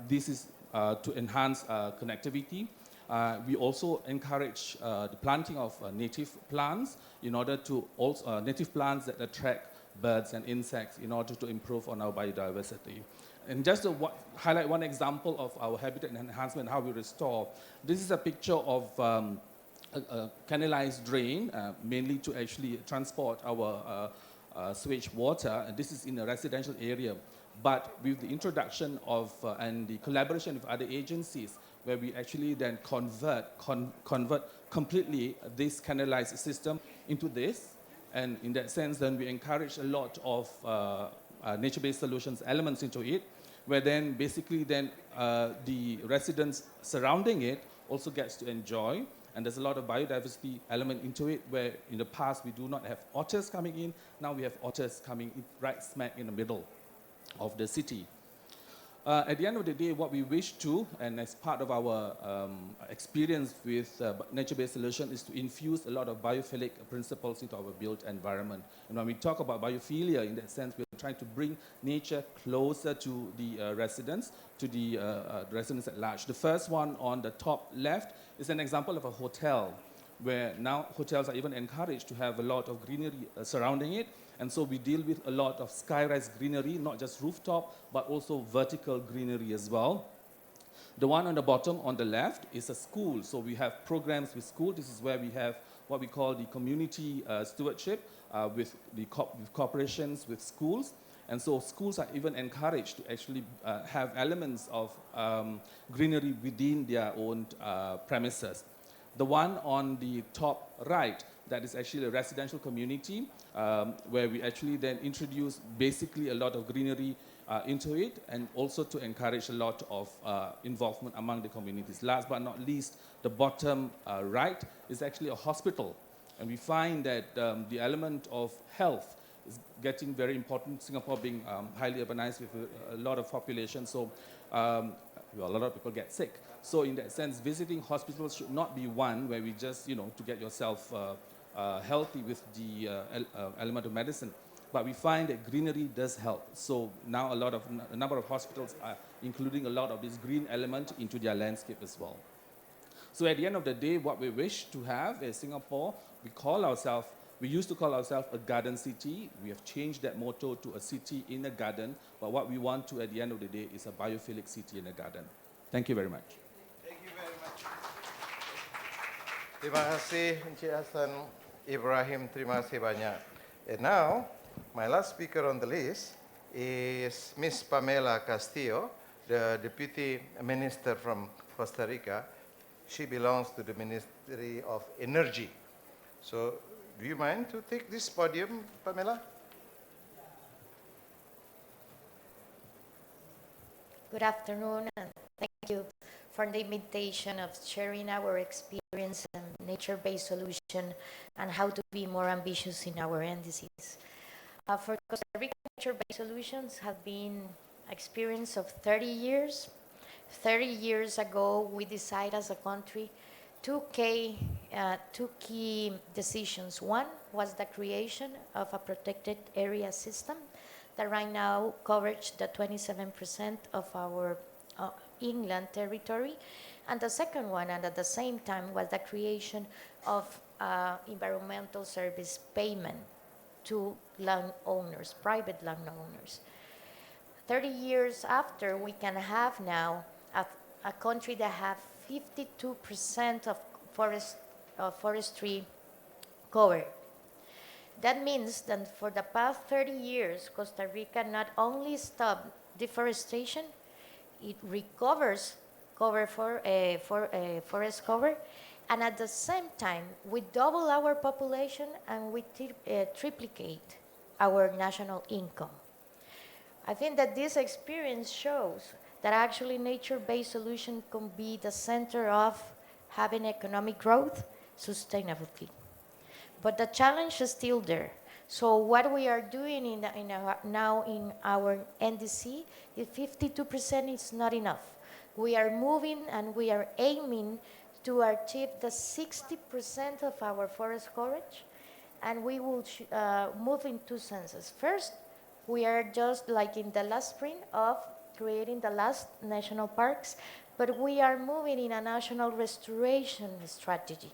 This is to enhance connectivity. We also encourage the planting of native plants in order to also native plants that attract birds and insects in order to improve on our biodiversity. And just to highlight one example of our habitat enhancement, how we restore, this is a picture of a canalized drain, mainly to actually transport our sewage water, and this is in a residential area. But with the introduction of and the collaboration with other agencies, where we actually then convert completely this canalized system into this, and in that sense, then we encourage a lot of nature-based solutions elements into it, where then basically then the residents surrounding it also gets to enjoy. And there's a lot of biodiversity element into it, where in the past we do not have otters coming in. Now we have otters coming in right smack in the middle of the city. At the end of the day, what we wish to, and as part of our experience with nature-based solution, is to infuse a lot of biophilic principles into our built environment. And when we talk about biophilia, in that sense, we're trying to bring nature closer to the residents, to the residents at large. The first one on the top left is an example of a hotel, where now hotels are even encouraged to have a lot of greenery surrounding it. And so we deal with a lot of sky-rise greenery, not just rooftop, but also vertical greenery as well. The one on the bottom on the left is a school. So we have programs with school. This is where we have what we call the community stewardship with corporations, with schools. And so schools are even encouraged to actually have elements of greenery within their own premises. The one on the top right, that is actually a residential community where we actually then introduce basically a lot of greenery into it, and also to encourage a lot of involvement among the communities. Last but not least, the bottom right is actually a hospital. And we find that the element of health is getting very important. Singapore being highly urbanized with a lot of population, so a lot of people get sick. So in that sense, visiting hospitals should not be one where we just, to get yourself healthy with the element of medicine. But we find that greenery does help. So now a number of hospitals are including a lot of this green element into their landscape as well. So at the end of the day, what we wish to have is Singapore, we used to call ourselves a garden city. We have changed that motto to a city in a garden. But what we want to, at the end of the day, is a biophilic city in a garden. Thank you very much. Thank you very much. Terima kasih Encik Hassan Ibrahim, terima kasih banyak. And now, my last speaker on the list is Miss Pamela Castillo, the Deputy Minister from Costa Rica. She belongs to the Ministry of Energy. So, do you mind to take this podium, Pamela? Good afternoon, and thank you for the invitation of sharing our experience and nature-based solution and how to be more ambitious in our NDCs. For Costa Rica, nature-based solutions have been experience of 30 years. 30 years ago, we decided as a country 2K two key decisions. One was the creation of a protected area system that right now covers the 27% of our inland territory. And the second one, and at the same time, was the creation of environmental service payment to landowners, private landowners. 30 years after, we can have now a country that have 52% of forestry covered. That means that for the past 30 years, Costa Rica not only stopped deforestation, it recovers cover for forest cover, and at the same time, we double our population and we triplicate our national income. I think that this experience shows that actually nature-based solution can be the center of having economic growth sustainably. But the challenge is still there. So what we are doing now in our NDC, is 52% is not enough. We are moving and we are aiming to achieve the 60% of our forest coverage, and we will move in two senses. First, we are just like in the last sprint of creating the last national parks, but we are moving in a national restoration strategy.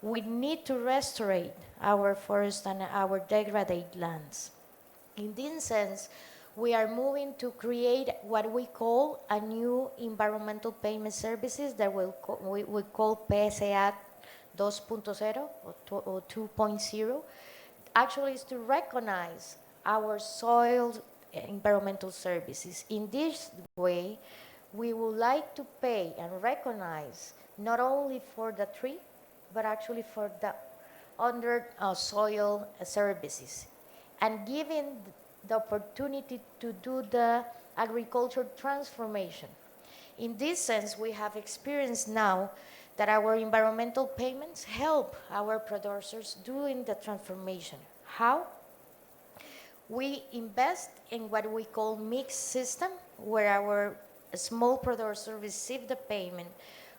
We need to restore our forests and our degraded lands. In this sense, we are moving to create what we call a new environmental payment services that we call PSA 2.0 or 2.0. Actually, is to recognize our soil environmental services. In this way, we would like to pay and recognize not only for the tree, but actually for the under soil services, and giving the opportunity to do the agriculture transformation. In this sense, we have experienced now that our environmental payments help our producers doing the transformation. How? We invest in what we call mixed system, where our small producers receive the payment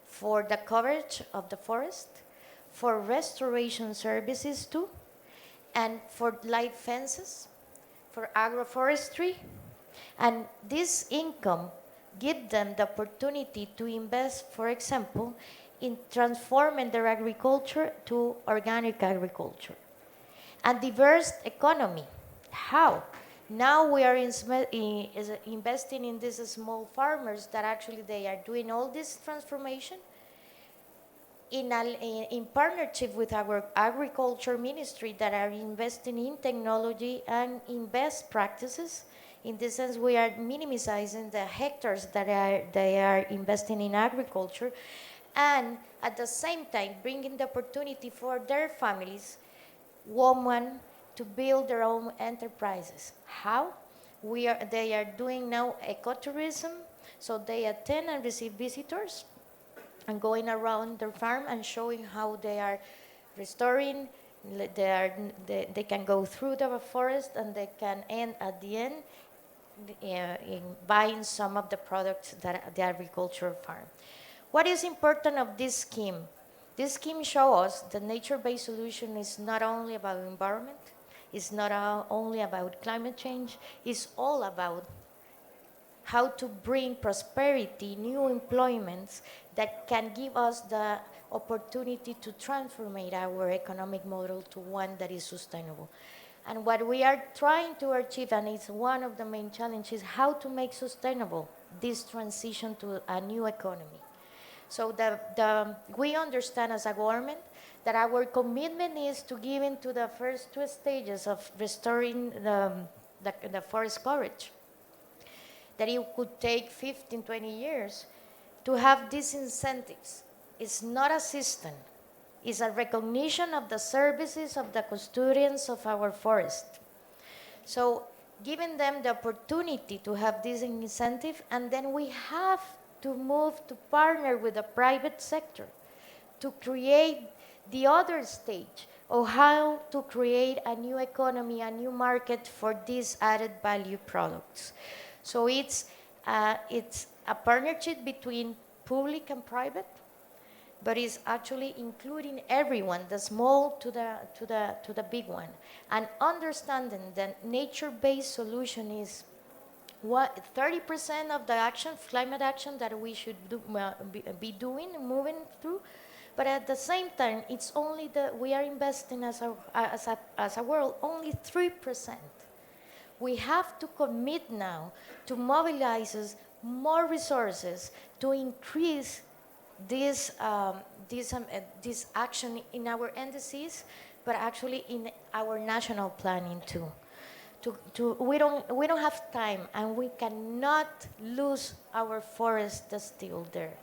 for the coverage of the forest, for restoration services too, and for light fences, for agroforestry, and this income gives them the opportunity to invest, for example, in transforming their agriculture to organic agriculture. And diverse economy. How? Now we are investing in these small farmers that actually they are doing all this transformation in partnership with our agriculture ministry that are investing in technology and in best practices. In this sense, we are minimizing the hectares that they are investing in agriculture, and at the same time bringing the opportunity for their families, women, to build their own enterprises. How? They are doing now ecotourism, so they attend and receive visitors and going around their farm and showing how they are restoring. They can go through the forest and they can end at the end in buying some of the products that the agricultural farm. What is important of this scheme? This scheme shows us the nature-based solution is not only about environment, it's not only about climate change, it's all about how to bring prosperity, new employments that can give us the opportunity to transform our economic model to one that is sustainable. And what we are trying to achieve, and it's one of the main challenges, how to make sustainable this transition to a new economy. So we understand as a government that our commitment is to give into the first two stages of restoring the forest coverage, that it could take 15, 20 years to have these incentives. It's not a system. It's a recognition of the services of the custodians of our forest. So giving them the opportunity to have this incentive, and then we have to move to partner with the private sector to create the other stage of how to create a new economy, a new market for these added value products. So it's a partnership between public and private, but it's actually including everyone, the small to the big one, and understanding that nature-based solution is what 30% of the action, climate action that we should be doing, moving through. But at the same time, it's only we are investing as a world only 3%. We have to commit now to mobilize more resources to increase this action in our indices, but actually in our national planning too. We don't have time, and we cannot lose our forest that's still there.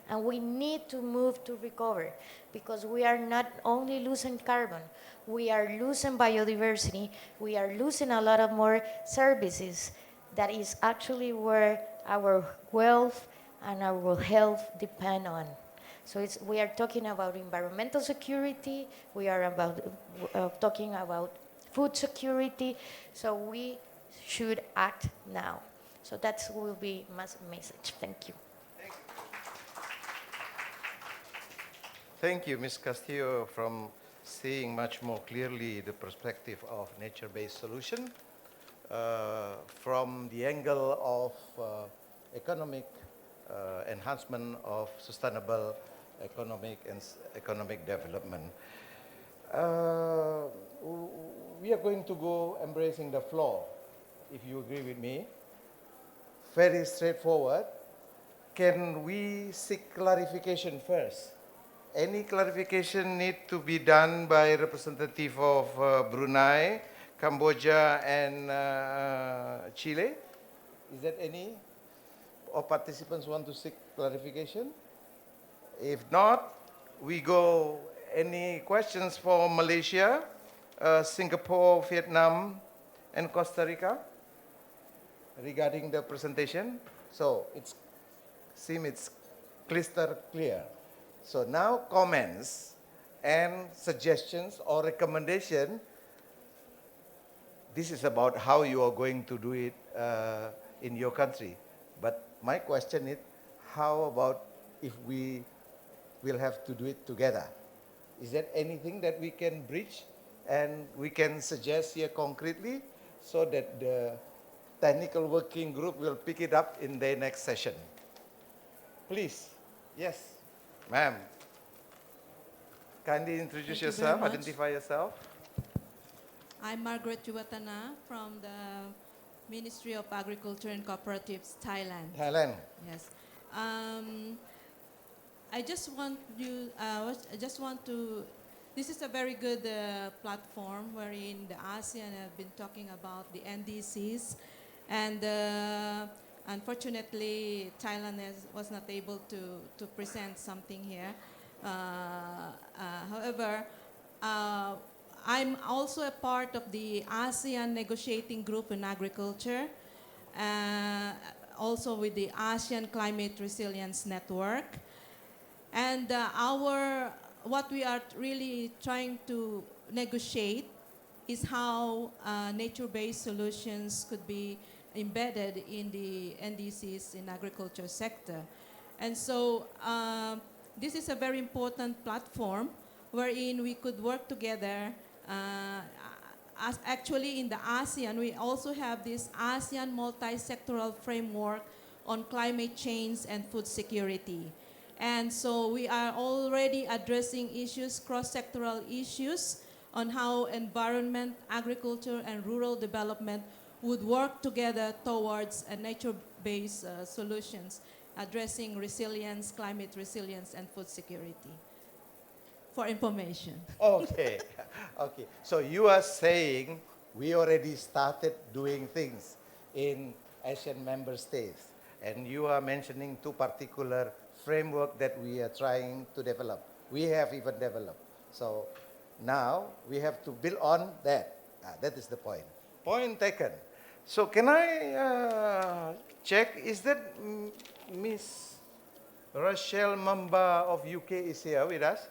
And we need to move to recover, because we are not only losing carbon, we are losing biodiversity, we are losing a lot of more services. That is actually where our wealth and our health depend on. So we are talking about environmental security, we are talking about food security, so we should act now. So that will be my message. Thank you. Thank you, Ms. Castillo, from seeing much more clearly the perspective of nature-based solution from the angle of economic enhancement of sustainable economic development. We are going to go embracing the floor, if you agree with me. Very straightforward. Can we seek clarification first? Any clarification need to be done by representative of Brunei, Cambodia, and Chile? Is that any of participants want to seek clarification? If not, we go. Any questions for Malaysia, Singapore, Vietnam, and Costa Rica regarding the presentation? So it's crystal clear. So now comments and suggestions or recommendation. This is about how you are going to do it in your country. But my question is, how about if we will have to do it together? Is there anything that we can bridge and we can suggest here concretely so that the technical working group will pick it up in their next session? Please. Yes. Ma'am, kindly introduce yourself, identify yourself. I'm Margaret Juwatana from the Ministry of Agriculture and Cooperatives, Thailand. Thailand. Yes. I just want to, this is a very good platform wherein the ASEAN have been talking about the NDCs, and unfortunately, Thailand was not able to present something here. However, I'm also a part of the ASEAN negotiating group in agriculture, also with the ASEAN Climate Resilience Network. And what we are really trying to negotiate is how nature-based solutions could be embedded in the NDCs in agriculture sector. And so this is a very important platform wherein we could work together. Actually in the ASEAN, we also have this ASEAN multi-sectoral framework on climate change and food security. And so we are already addressing issues, cross-sectoral issues, on how environment, agriculture, and rural development would work together towards a nature-based solutions, addressing resilience, climate resilience, and food security. For information. Okay, okay. So you are saying we already started doing things in ASEAN member states, and you are mentioning two particular framework that we are trying to develop. We have even developed. So now we have to build on that. That is the point. Point taken. So can I check, is that Miss Rachel Mamba of UK is here with us?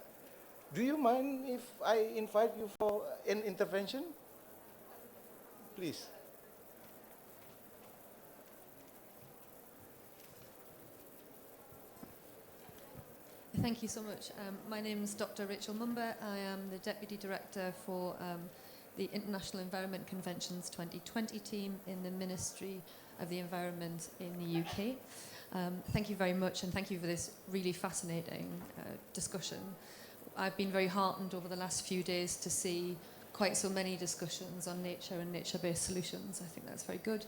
Do you mind if I invite you for an intervention? Please. Thank you so much. My name is Dr. Rachel Mumba. I am the Deputy Director for the International Environment Convention's 2020 team in the Ministry of the Environment in the UK. Thank you very much, and thank you for this really fascinating discussion. I've been very heartened over the last few days to see quite so many discussions on nature and nature-based solutions. I think that's very good.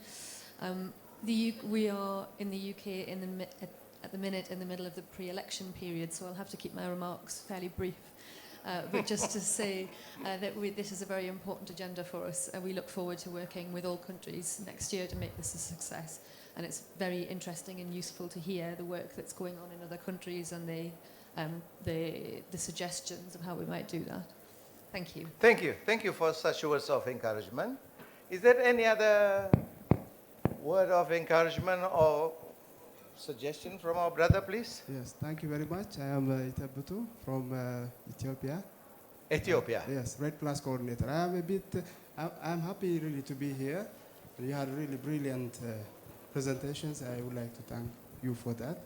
We are in the UK at the minute in the middle of the pre-election period, so I'll have to keep my remarks fairly brief. But just to say that this is a very important agenda for us, and we look forward to working with all countries next year to make this a success. And it's very interesting and useful to hear the work that's going on in other countries and the suggestions of how we might do that. Thank you. Thank you. Thank you for such words of encouragement. Is there any other word of encouragement or suggestion from our brother, please? Yes, thank you very much. I am Itabutu from Ethiopia. Ethiopia. Yes, Red Plus coordinator. I'm happy really to be here. You had really brilliant presentations. I would like to thank you for that.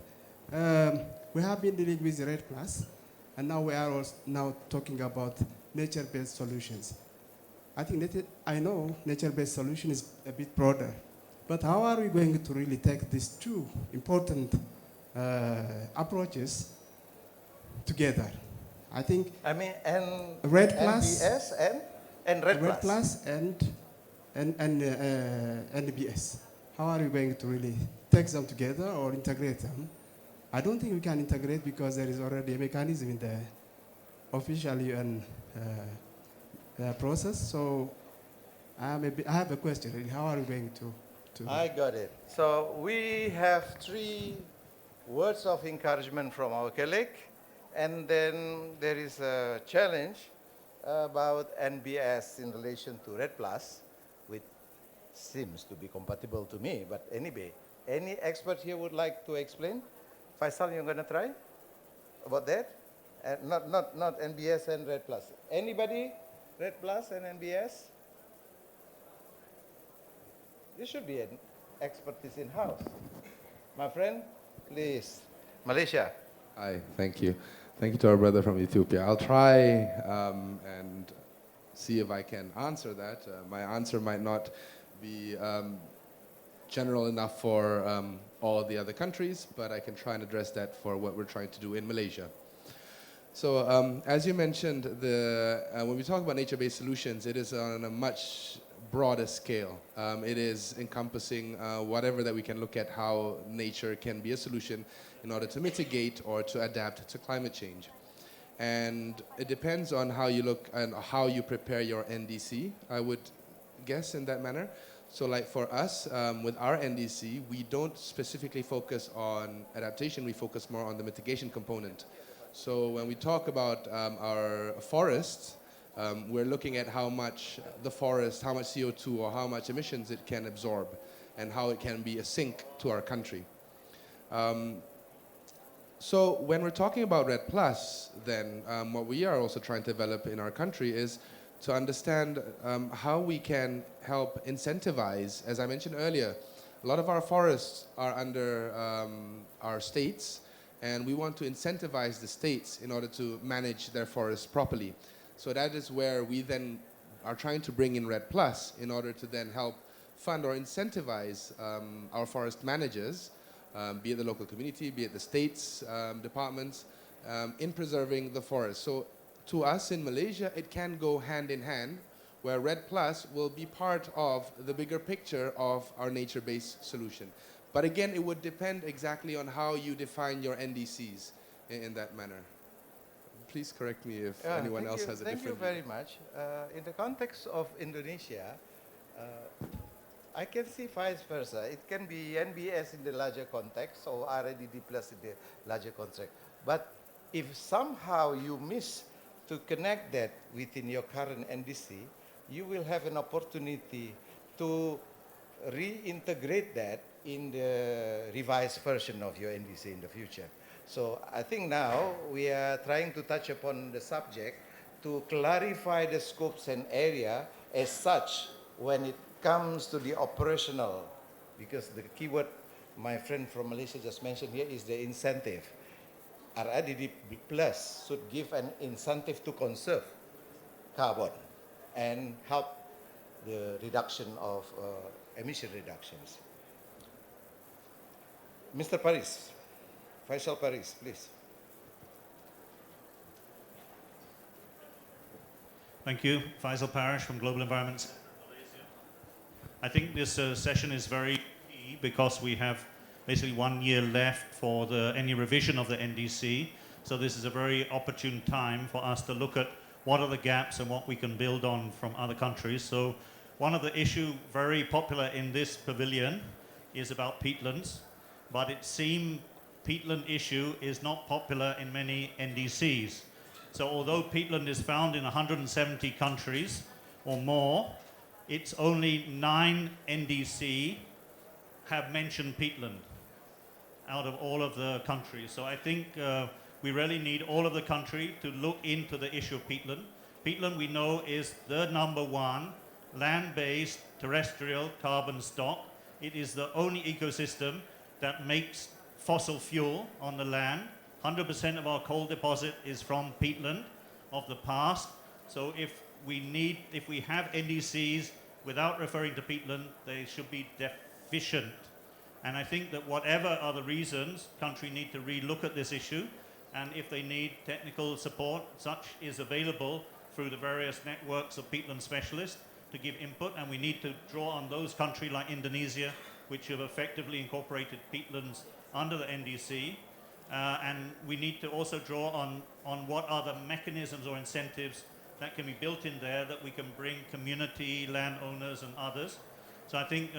We have been dealing with Red Plus, and now we are also now talking about nature-based solutions. I know nature-based solution is a bit broader, but how are we going to really take these two important approaches together? Red Plus NBS and Red Plus. Plus and NBS. How are we going to really take them together or integrate them? I don't think we can integrate because there is already a mechanism in the official UN process. So I have a question. Really. How are we going to I got it. So we have 3 words of encouragement from our colleague, and then there is a challenge about NBS in relation to Red Plus, which seems to be compatible to me. But anyway, any expert here would like to explain? Faisal, you're going to try about that? Not NBS and Red Plus. Anybody? Red Plus and NBS? This should be an expertise in-house. My friend, please. Malaysia. Hi, thank you. Thank you to our brother from Ethiopia. I'll try and see if I can answer that. My answer might not be general enough for all the other countries, but I can try and address that for what we're trying to do in Malaysia. So as you mentioned, when we talk about nature-based solutions, it is on a much broader scale. It is encompassing whatever that we can look at how nature can be a solution in order to mitigate or to adapt to climate change. And it depends on how you look and how you prepare your NDC, I would guess, in that manner. So like for us, with our NDC, we don't specifically focus on adaptation, we focus more on the mitigation component. So when we talk about our forests, we're looking at how much the forest, how much CO2 or how much emissions it can absorb and how it can be a sink to our country. So when we're talking about Red Plus, then what we are also trying to develop in our country is to understand how we can help incentivize, as I mentioned earlier, a lot of our forests are under our states, and we want to incentivize the states in order to manage their forests properly. So that is where we then are trying to bring in Red Plus in order to then help fund or incentivize our forest managers, be it the local community, be it the states departments, in preserving the forest. So to us in Malaysia, it can go hand in hand, where Red Plus will be part of the bigger picture of our nature-based solution. But again, it would depend exactly on how you define your NDCs in that manner. Please correct me if anyone else has a different view. Thank you very much. In the context of Indonesia, I can see vice versa. It can be NBS in the larger context or RDD plus in the larger context. But if somehow you miss to connect that within your current NDC, you will have an opportunity to reintegrate that in the revised version of your NDC in the future. So I think now we are trying to touch upon the subject to clarify the scopes and area as such when it comes to the operational, because the keyword my friend from Malaysia just mentioned here is the incentive. RIDD Plus should give an incentive to conserve carbon and help the reduction of emission reductions. Mr. Paris, Faisal Paris, please. Thank you. Faisal Parish from Global Environment. I think this session is very key because we have basically 1 year left for any revision of the NDC. So this is a very opportune time for us to look at what are the gaps and what we can build on from other countries. So one of the issues very popular in this pavilion is about peatlands, but it seems peatland issue is not popular in many NDCs. So although peatland is found in 170 countries or more, it's only 9 NDC have mentioned peatland out of all of the countries. So I think we really need all of the country to look into the issue of peatland. Peatland, we know, is the #1 land-based terrestrial carbon stock. It is the only ecosystem that makes fossil fuel on the land. 100% of our coal deposit is from peatland of the past. So if we have NDCs without referring to peatland, they should be deficient. And I think that whatever are the reasons, countries need to re-look at this issue. And if they need technical support, such is available through the various networks of peatland specialists to give input. And we need to draw on those countries like Indonesia, which have effectively incorporated peatlands under the NDC. And we need to also draw on what are the mechanisms or incentives that can be built in there that we can bring community, landowners and others. So I think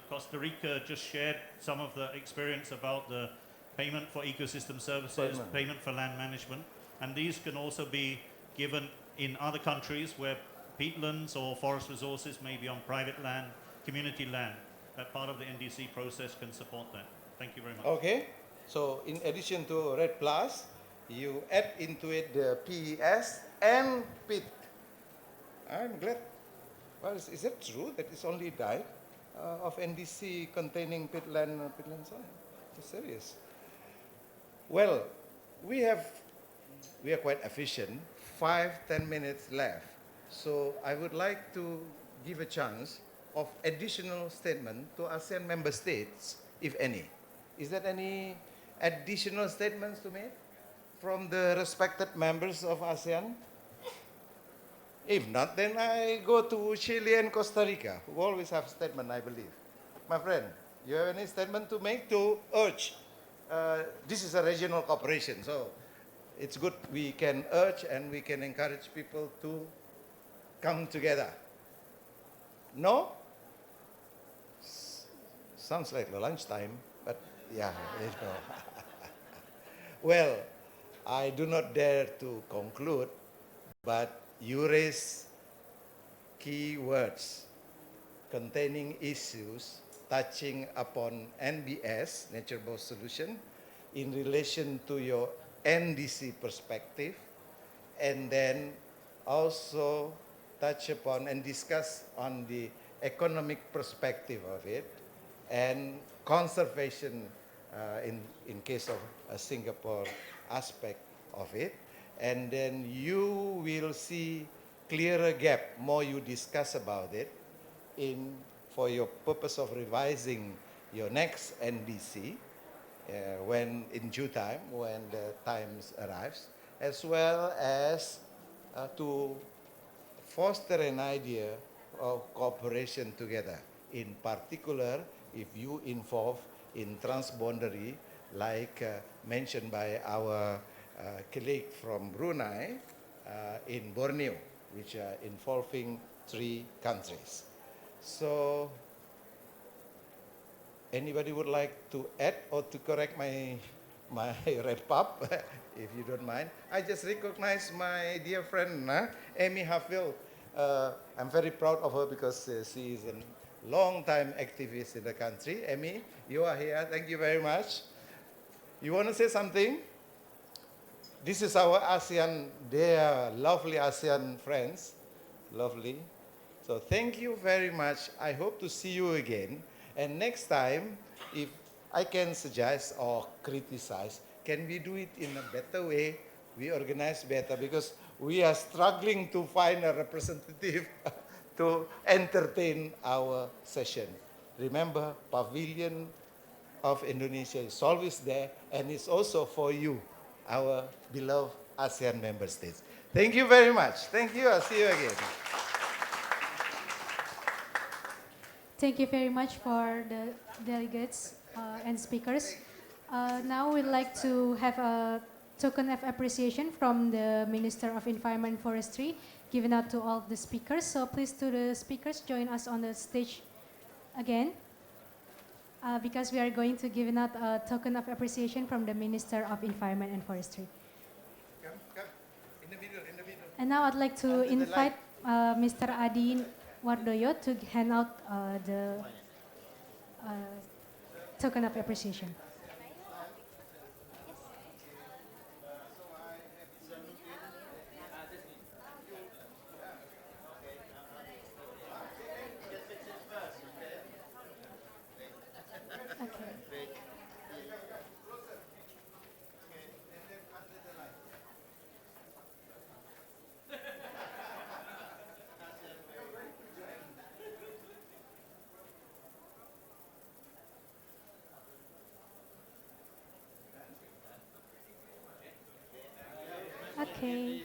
Costa Rica just shared some of the experience about the payment for ecosystem services, payment for land management. And these can also be given in other countries where peatlands or forest resources may be on private land, community land. That part of the NDC process can support that. Thank you very much. Okay. So in addition to RED Plus, you add into it the PES and PIT. I'm glad. Well, is it true that it's only died of NDC containing peatland soil? It's serious. Well, we are quite efficient. 5-10 minutes left. So I would like to give a chance of additional statement to ASEAN member states, if any. Is there any additional statements to make from the respected members of ASEAN? If not, then I go to Chile and Costa Rica, who always have statement, I believe. My friend, you have any statement to make to urge? This is a regional cooperation, so it's good we can urge and we can encourage people to come together. No? Sounds like lunchtime, but yeah, you know. Well, I do not dare to conclude, but you raise key words containing issues touching upon NBS, nature-based solution, in relation to your NDC perspective, and then also touch upon and discuss on the economic perspective of it, and conservation in case of a Singapore aspect of it. And then you will see clearer gap, more you discuss about it for your purpose of revising your next NDC when in due time, when the time arrives, as well as to foster an idea of cooperation together. In particular, if you involve in transboundary, like mentioned by our colleague from Brunei in Borneo, which are involving 3 countries. So, anybody would like to add or to correct my red pub, if you don't mind? I just recognize my dear friend, Amy Hafil. I'm very proud of her because she is a long-time activist in the country. Amy, you are here. Thank you very much. You want to say something? This is our ASEAN, they are lovely ASEAN friends. Lovely. So thank you very much. I hope to see you again. And next time, if I can suggest or criticize, can we do it in a better way? We organize better because we are struggling to find a representative to entertain our session. Remember, Pavilion of Indonesia is always there, and it's also for you, our beloved ASEAN member states. Thank you very much. Thank you. I'll see you again. Thank you very much for the delegates and speakers. Now we'd like to have a token of appreciation from the Minister of Environment and Forestry given out to all the speakers. So please to the speakers, join us on the stage again because we are going to give out a token of appreciation from the Minister of Environment and Forestry. Come. In the middle. And now I'd like to invite Mr. Adi Wardoyo to hand out the token of appreciation. Okay.